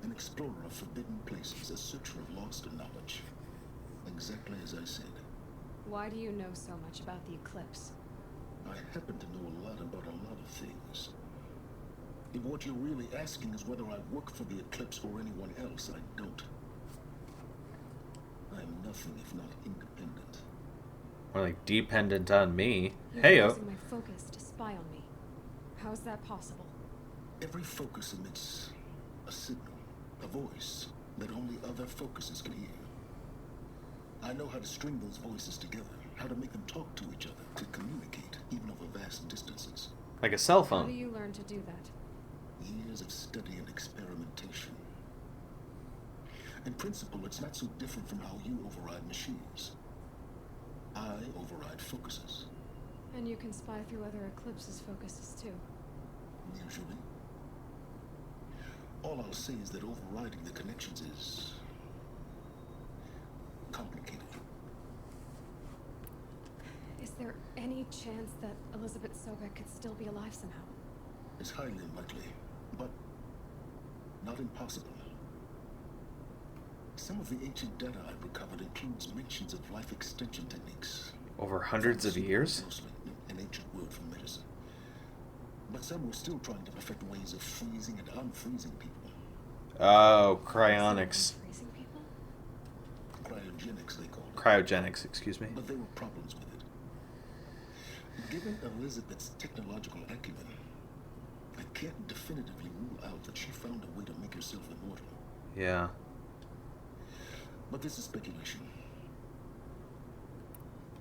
An explorer of forbidden places, a searcher of lost knowledge. Exactly as I said. Why do you know so much about the eclipse? I happen to know a lot about a lot of things. If what you're really asking is whether I work for the Eclipse or anyone else, I don't. I am nothing if not independent. More like dependent on me. You're Heyo. using my focus to spy on me. How's that possible? Every focus emits a signal, a voice that only other focuses can hear. I know how to string those voices together, how to make them talk to each other, to communicate, even over vast distances. Like a cell How do phone. you learn to do that? Years of study and experimentation. In principle, it's not so different from how you override machines. I override focuses, And you can spy through other eclipses' focuses too. usually. All I'll say is that overriding the connections is complicated. Is there any chance that Elizabeth Sobek could still be alive somehow? It's highly unlikely, but not impossible. Some of the ancient data I've recovered includes mentions of life extension techniques. Over hundreds of years? Mostly, an ancient word for medicine. But some were still trying to perfect ways of freezing and unfreezing people. Oh, cryonics. Freezing people? Cryogenics, they called it. Cryogenics, excuse me. But there were problems with it. Given Elizabeth's technological acumen, I can't definitively rule out that she found a way to make herself immortal. Yeah. But this is speculation.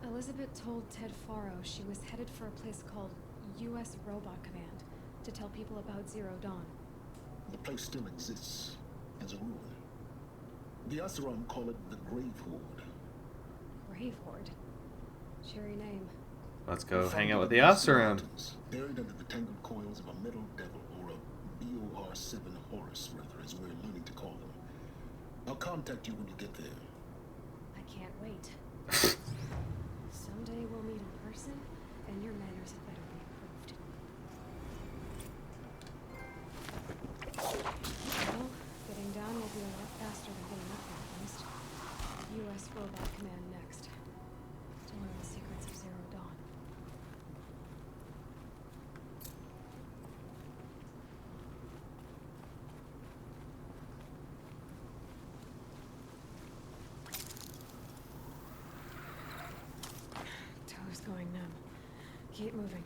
Elizabeth told Ted Faro she was headed for a place called U.S. Robot Command to tell people about Zero Dawn. The place still exists as a ruin. The Asaram call it the Grave Horde. Grave Horde. Cheery name. Let's go hang Found out with in the Western Oseram. Mountains, buried under the tangled coils of a metal devil, or a BOR-7 Horus, rather, as we're learning to call them. I'll contact you when you get there. I can't wait. Someday we'll meet in person, and your manners had better be improved. Well, getting down will be a lot faster than getting up there, at least. U.S. Robot Command next. To learn the secrets of Zero Dawn. Toes going numb. Keep moving.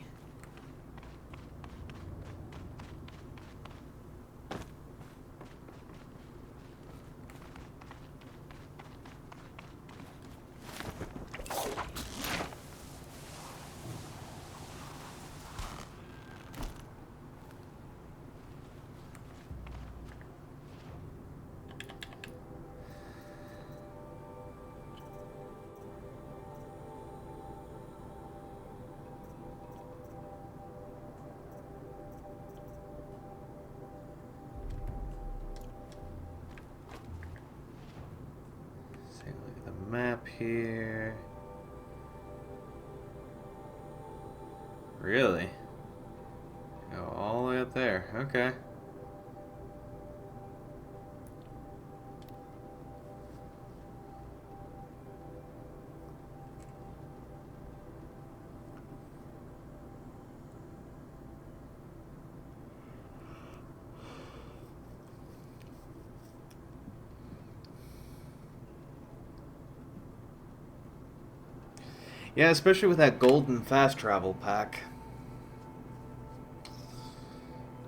Take a look at the map here. Really? Go all the way up there. Okay. Yeah, especially with that golden fast travel pack.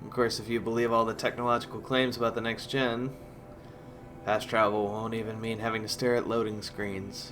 Of course, if you believe all the technological claims about the next gen, fast travel won't even mean having to stare at loading screens.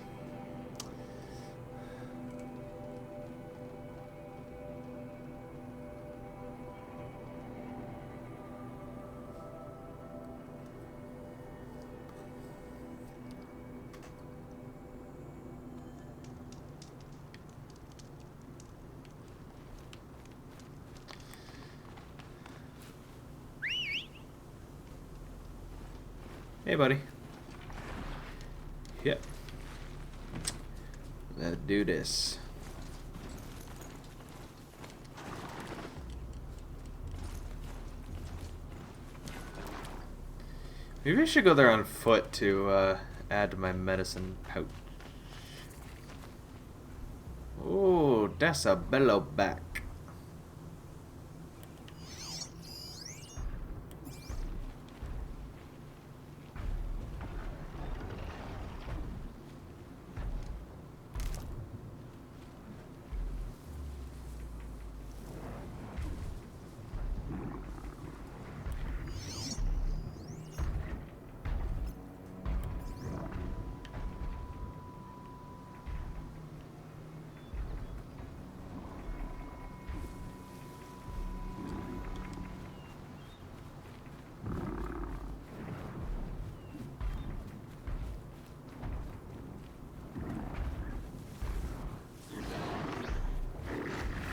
Hey, buddy. Yep. Let's do this. Maybe I should go there on foot to add to my medicine pouch. Oh, that's a bellow back.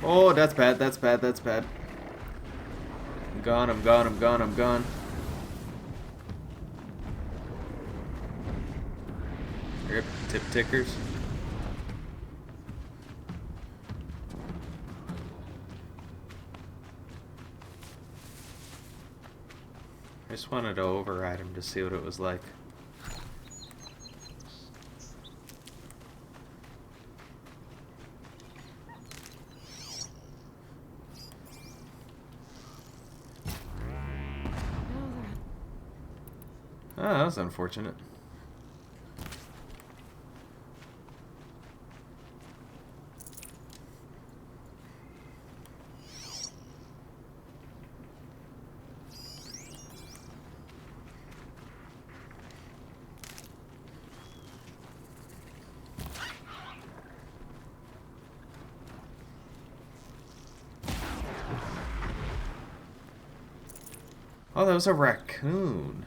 Oh, that's bad, that's bad, that's bad. I'm gone, I'm gone, I'm gone, I'm gone. Rip, tip tickers. I just wanted to override him to see what it was like. Oh, that was unfortunate. Oh, that was a raccoon.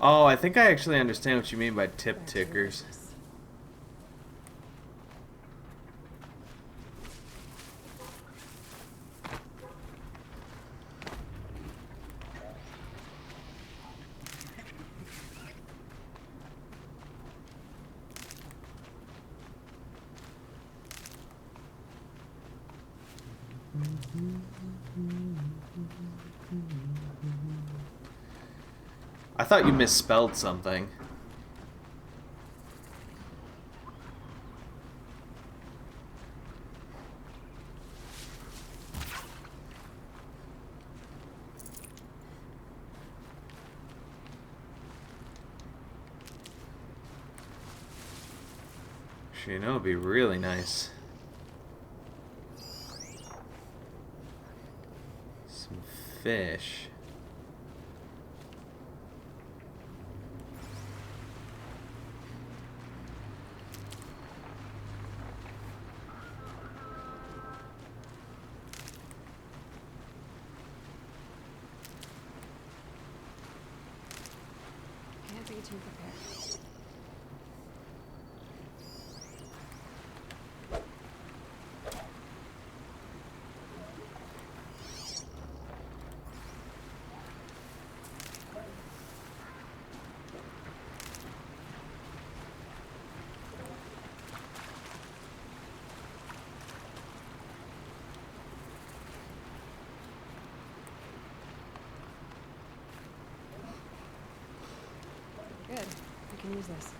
Oh, I think I actually understand what you mean by tip tickers. I thought you misspelled something. You know, it'd be really nice. Some fish. Can't be too prepared. Good. We can use this.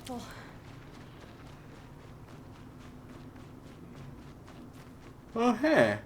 Ethel. Oh, hey.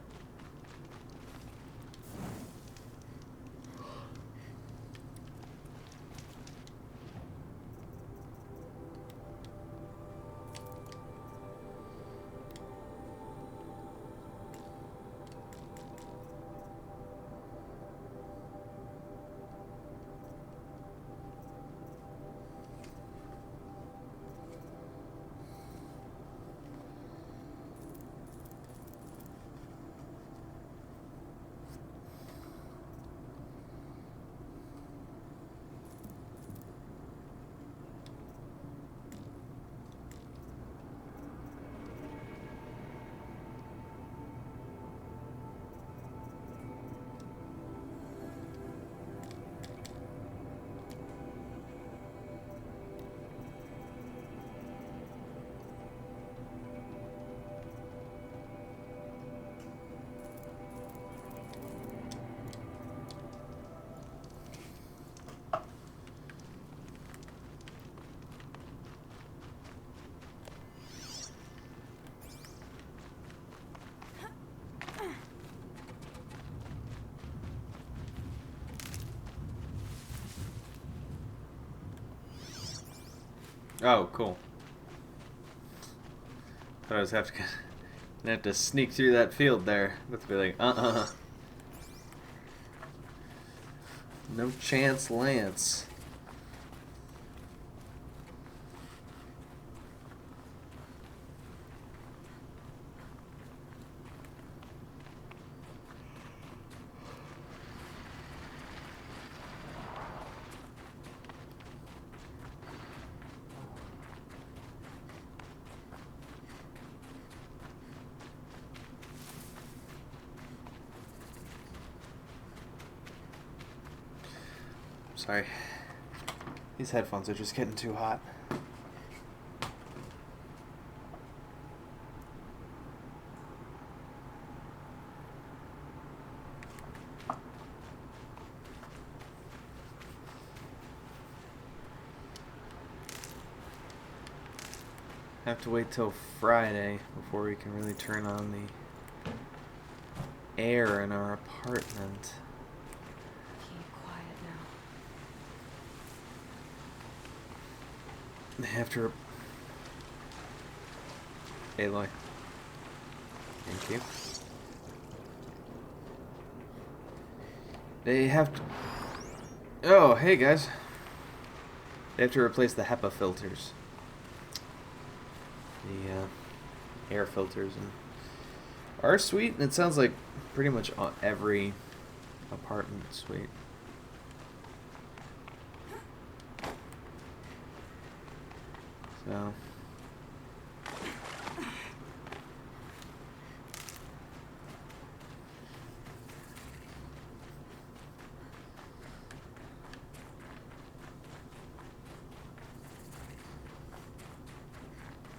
Oh, cool. Thought I was have to sneak through that field there. Let's be like, no chance, Lance. Sorry. These headphones are just getting too hot. Have to wait till Friday before we can really turn on the air in our apartment. Keep quiet now. They have to. Aloy. Thank you. They have to. Oh, hey guys. They have to replace the HEPA filters. The air filters and our suite, and it sounds like pretty much on every apartment suite. So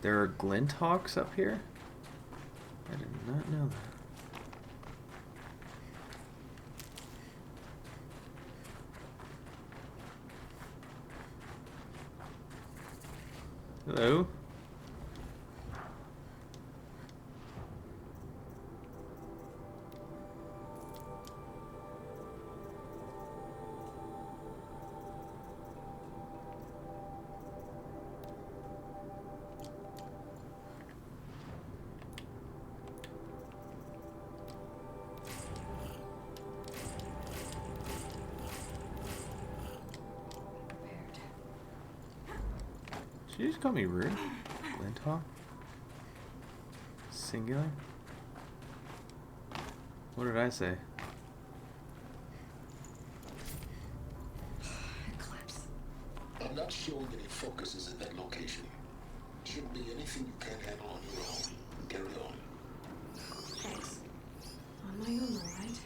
there are glint hawks up here? I did not know that. Hello? Did you just call me rude? Glint hawk? Singular? What did I say? Eclipse. I'm not showing any focuses at that location. Shouldn't be anything you can't handle on your own. Carry on. Thanks. On my own, all right?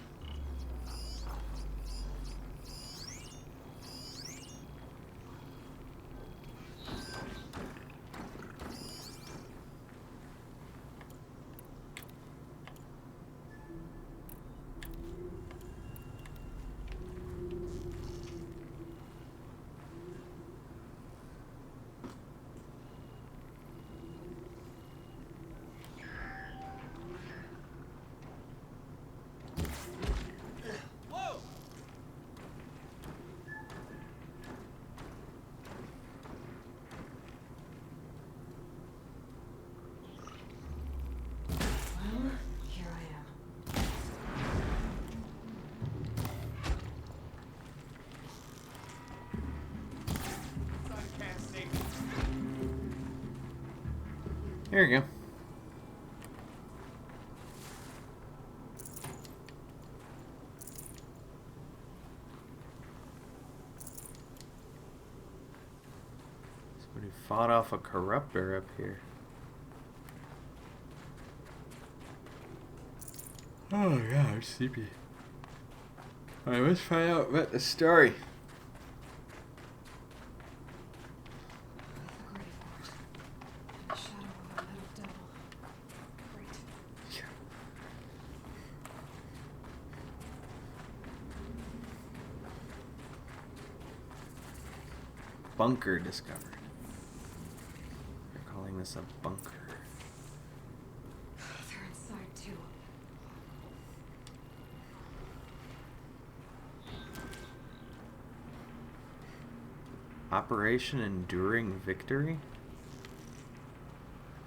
There you go. Somebody fought off a corruptor up here. Oh yeah, I'm sleepy. Alright, let's find out about the story. The Grave Ward. And a shadow of a metal devil. Great. Bunker discovered. They're calling this a bunker. They're inside too. Operation Enduring Victory?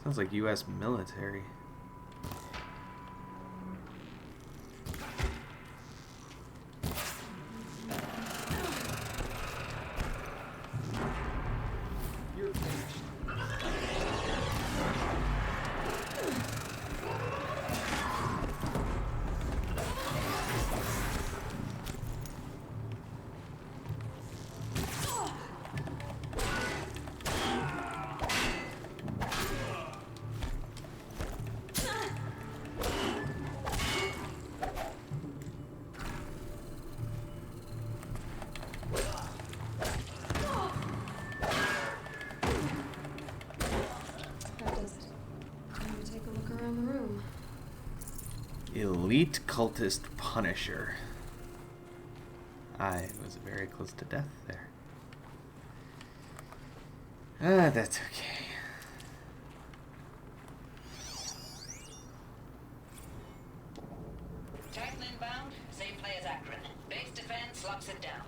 Sounds like U.S. military. That does it. Time to take a look around the room. Elite Cultist Punisher. I was very close to death there. Ah, that's okay. Titan inbound, same play as Akron. Base defense locks it down.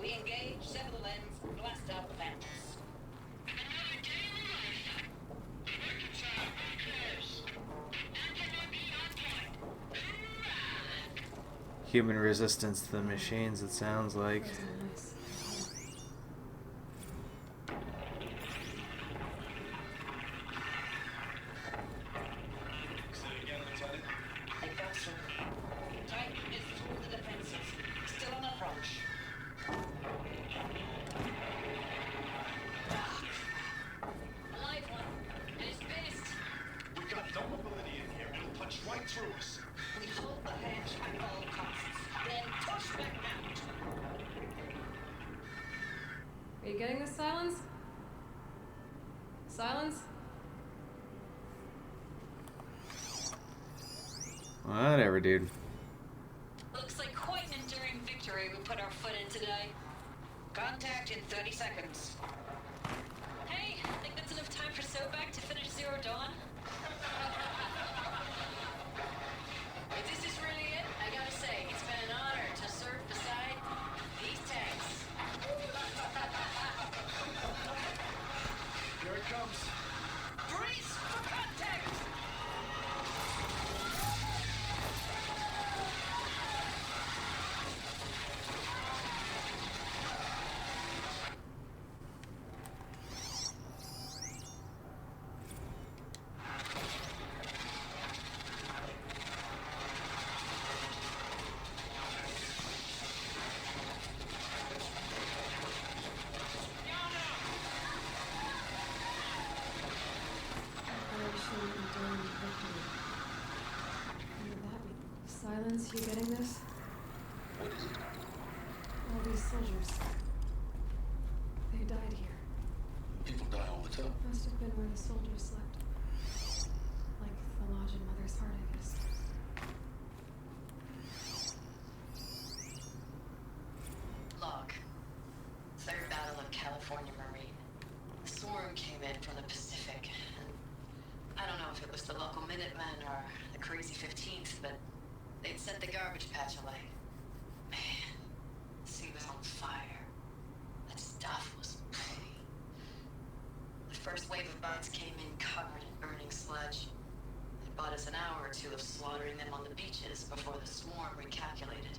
We engage, sever the lens, blast out the panels. Human resistance to the machines, it sounds like. Those are nice. Think that's so. Titan is through the defenses. Still on approach. Live one. And it's pissed. We've got no mobility in here. It'll punch right through us. We hold the hatch at all costs. Then push back out. Are you getting this, Silence? Silence? Whatever, dude. Looks like quite an enduring victory we put our foot in today. Contact in 30 seconds. Hey, think that's enough time for Sobek to finish Zero Dawn? If this is really it, I gotta say, it's been an honor to serve beside these tanks. Here it comes. Brace for contact! Operation Enduring Victory. What did that mean? Silence, you getting this? What is it? All these soldiers. They died here. People die all the time. Must have been where the soldiers slept. Like the lodge in Mother's Heart, I guess. Log. Third Battle of California Marine. The swarm came in from the Pacific, and I don't know if it was the local Minutemen or the crazy 15th, but they'd set the garbage patch alight. Man, the sea was on fire. That stuff was pretty. The first wave of boats came in covered in burning sludge. It bought us an hour or two of slaughtering them on the beaches before the swarm recalculated.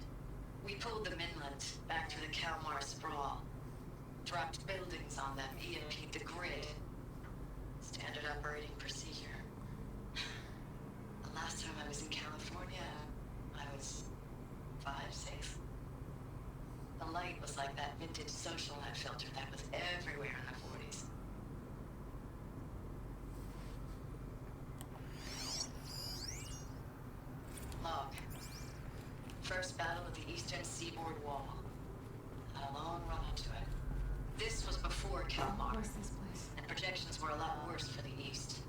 We pulled them inland, back through the Kalmar sprawl. Dropped buildings on them, EMP'd the grid. Standard operating procedure. The last time I was in California, I was 5, 6. The light was like that vintage social light filter that was everywhere in the 40s. Log. First battle of the eastern seaboard wall. Had a long run up to it. This was before Kalmar, Where's this place? and projections were a lot worse for the east.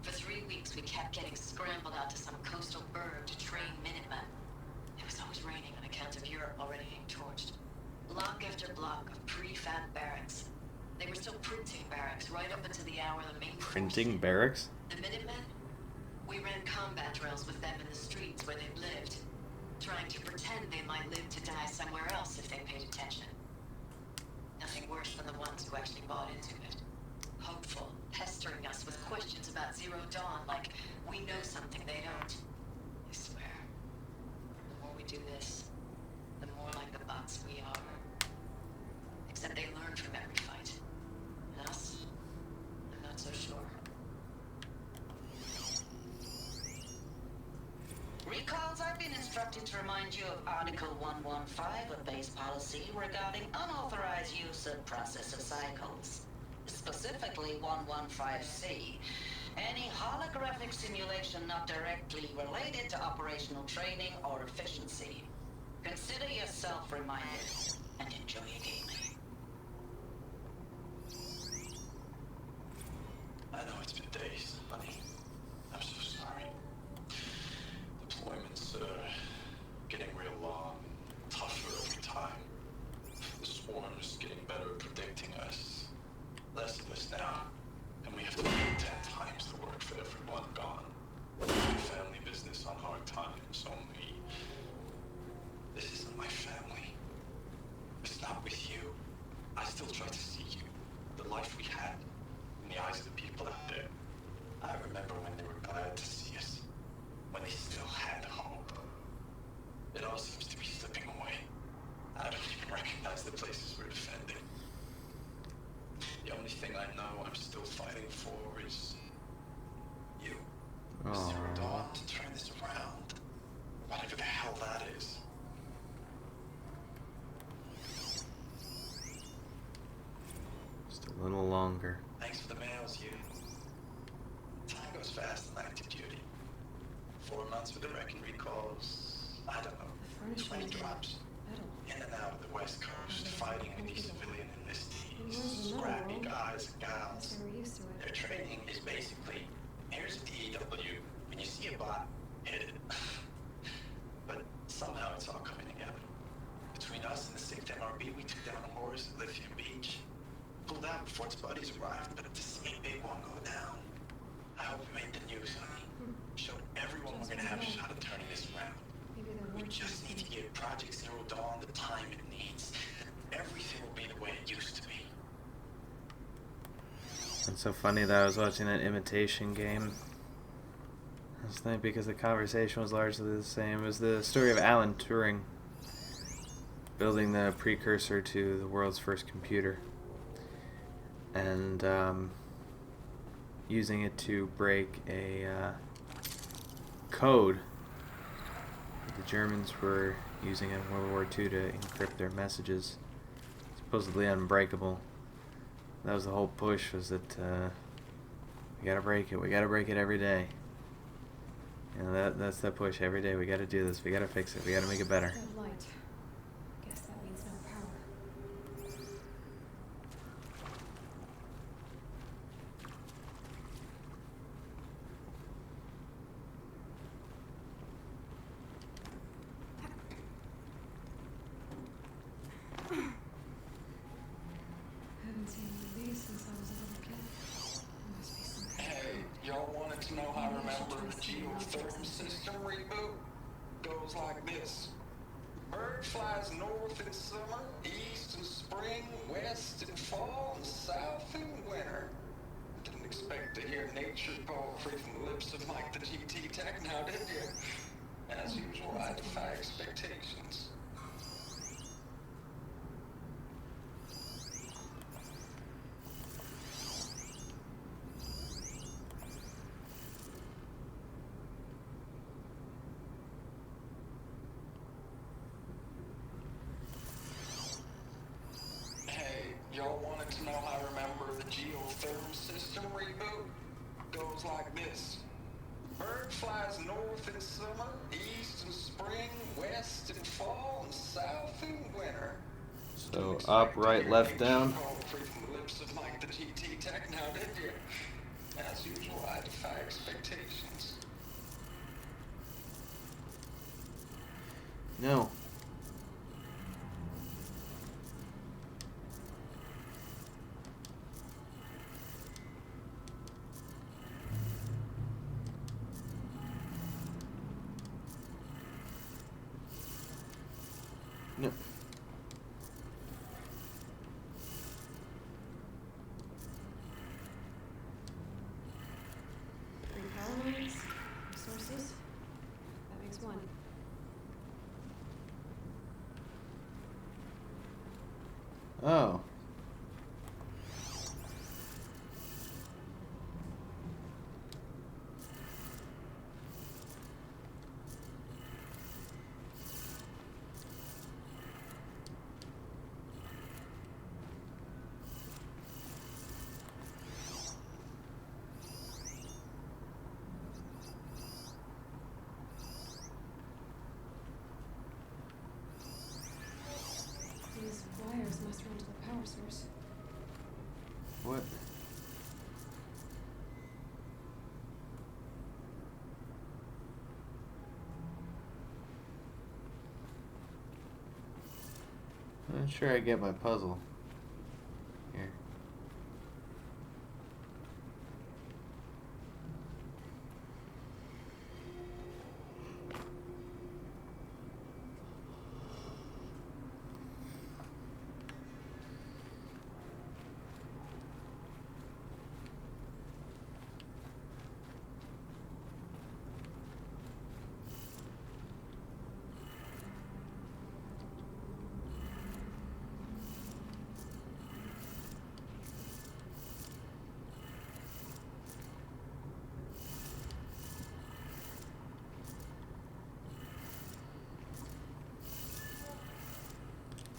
For 3 weeks, we kept getting scrambled out to some coastal burg to train Minutemen. It was always raining on account of Europe already being torched. Block after block of prefab barracks. They were still printing barracks right up until the hour the main force Printing hit. barracks? The Minutemen? We ran combat drills with them in the streets where they lived, trying to pretend they might live to die somewhere else if they paid attention. Nothing worse than the ones who actually bought into it. Hopeful, pestering us with questions about Zero Dawn like we know something they don't. I swear, the more we do this, the more like the bots we are. Except they learn from every fight. And us? I'm not so sure. Recalls, I've been instructed to remind you of Article 115 of base policy regarding unauthorized use of processor cycles. Specifically 115C. Any holographic simulation not directly related to operational training or efficiency. Consider yourself reminded and enjoy your gaming. I know it's been days, honey. I'm so sorry. Deployments are getting real long, tougher every time. The swarm's getting better at predicting us. Less of us now, and we have to do 10 times the work for everyone gone. Family business on hard times, only... This isn't my family. It's not with you. I still try to see you. The life we had, in the eyes of the people out there. I remember when they were glad to see us. When they still had hope. It all seems to be slipping away. I don't even recognize the places we're defending. The only thing I know I'm still fighting for is you. Zero Dawn to turn this around. Whatever the hell that is. Just a little longer. Thanks for the mails, you. Time goes fast in active duty. 4 months with the wreck and recalls. I don't know. The 20 furniture drops. metal. In and out of the West Coast, fighting with these civilian Where's enlistees, the metal scrappy world? guys and Guess gals. they were used to Their it. training is basically, here's a DEW. When you see a bot, hit it. But somehow it's all coming together. Between us and the 6th MRB, we took down a horse at Lithium Beach. Pulled out before its buddies arrived, but to see a big one go down. I hope we made the news, honey. Showed everyone we're gonna have a shot at turning this around. Maybe there We were just need to give Project Zero Dawn the time it needs. Everything will be the way it used to be. It's so funny that I was watching an imitation game last night because the conversation was largely the same. It was the story of Alan Turing building the precursor to the world's first computer and using it to break a code that the Germans were using in World War II to encrypt their messages, supposedly unbreakable. That was the whole push, was that we gotta break it every day. You know, that's the push every day. We gotta do this, we gotta fix it, we gotta make it better. red light. Guess that means no power. Haven't seen one of these since I was a little kid. There must be some kind of Hey, code. y'all wanted to know how I Maybe I should remember try the seeing objects geothermal in system space. reboot? Goes like this. Bird flies north in summer, east in spring, west in fall, and south in winter. Didn't expect to hear nature poetry from the lips of Mike the GT Tech now, did you? As usual, I defy expectations. Y'all wanted to know how I remember the geotherm system reboot? Goes like this. Bird flies north in summer, east in spring, west in fall, and south in winter. So up, right, left, down. Poetry from the lips of Mike the GT Tech now, did you? As usual, I defy expectations. No. No. Green calories, resources. That makes one. Oh. These wires must run to the power source. What? I'm not sure I get my puzzle. Here.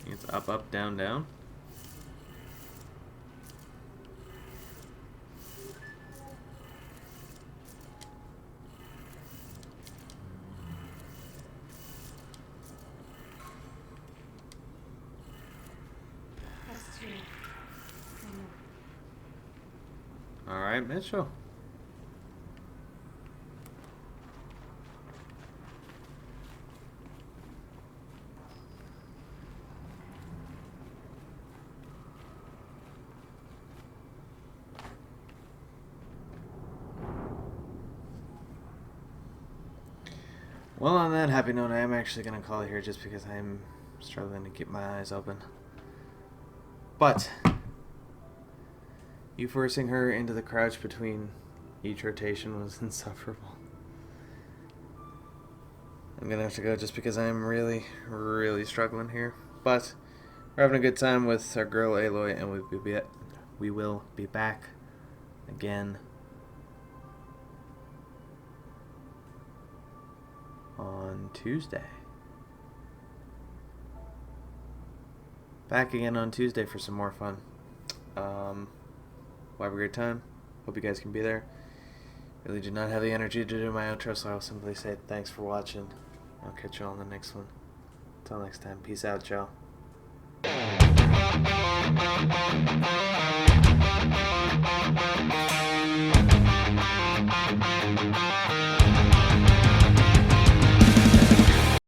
It's up, up, down, down. That's two. One more. All right, Mitchell. Well, on that happy note, I am actually going to call it here just because I'm struggling to keep my eyes open. But you forcing her into the crouch between each rotation was insufferable. I'm going to have to go just because I'm really, really struggling here. But we're having a good time with our girl Aloy, and we will be back again on Tuesday. Back again on Tuesday for some more fun. We'll have a great time. Hope you guys can be there. Really do not have the energy to do my outro, so I'll simply say thanks for watching. I'll catch you all on the next one. Until next time, peace out, y'all.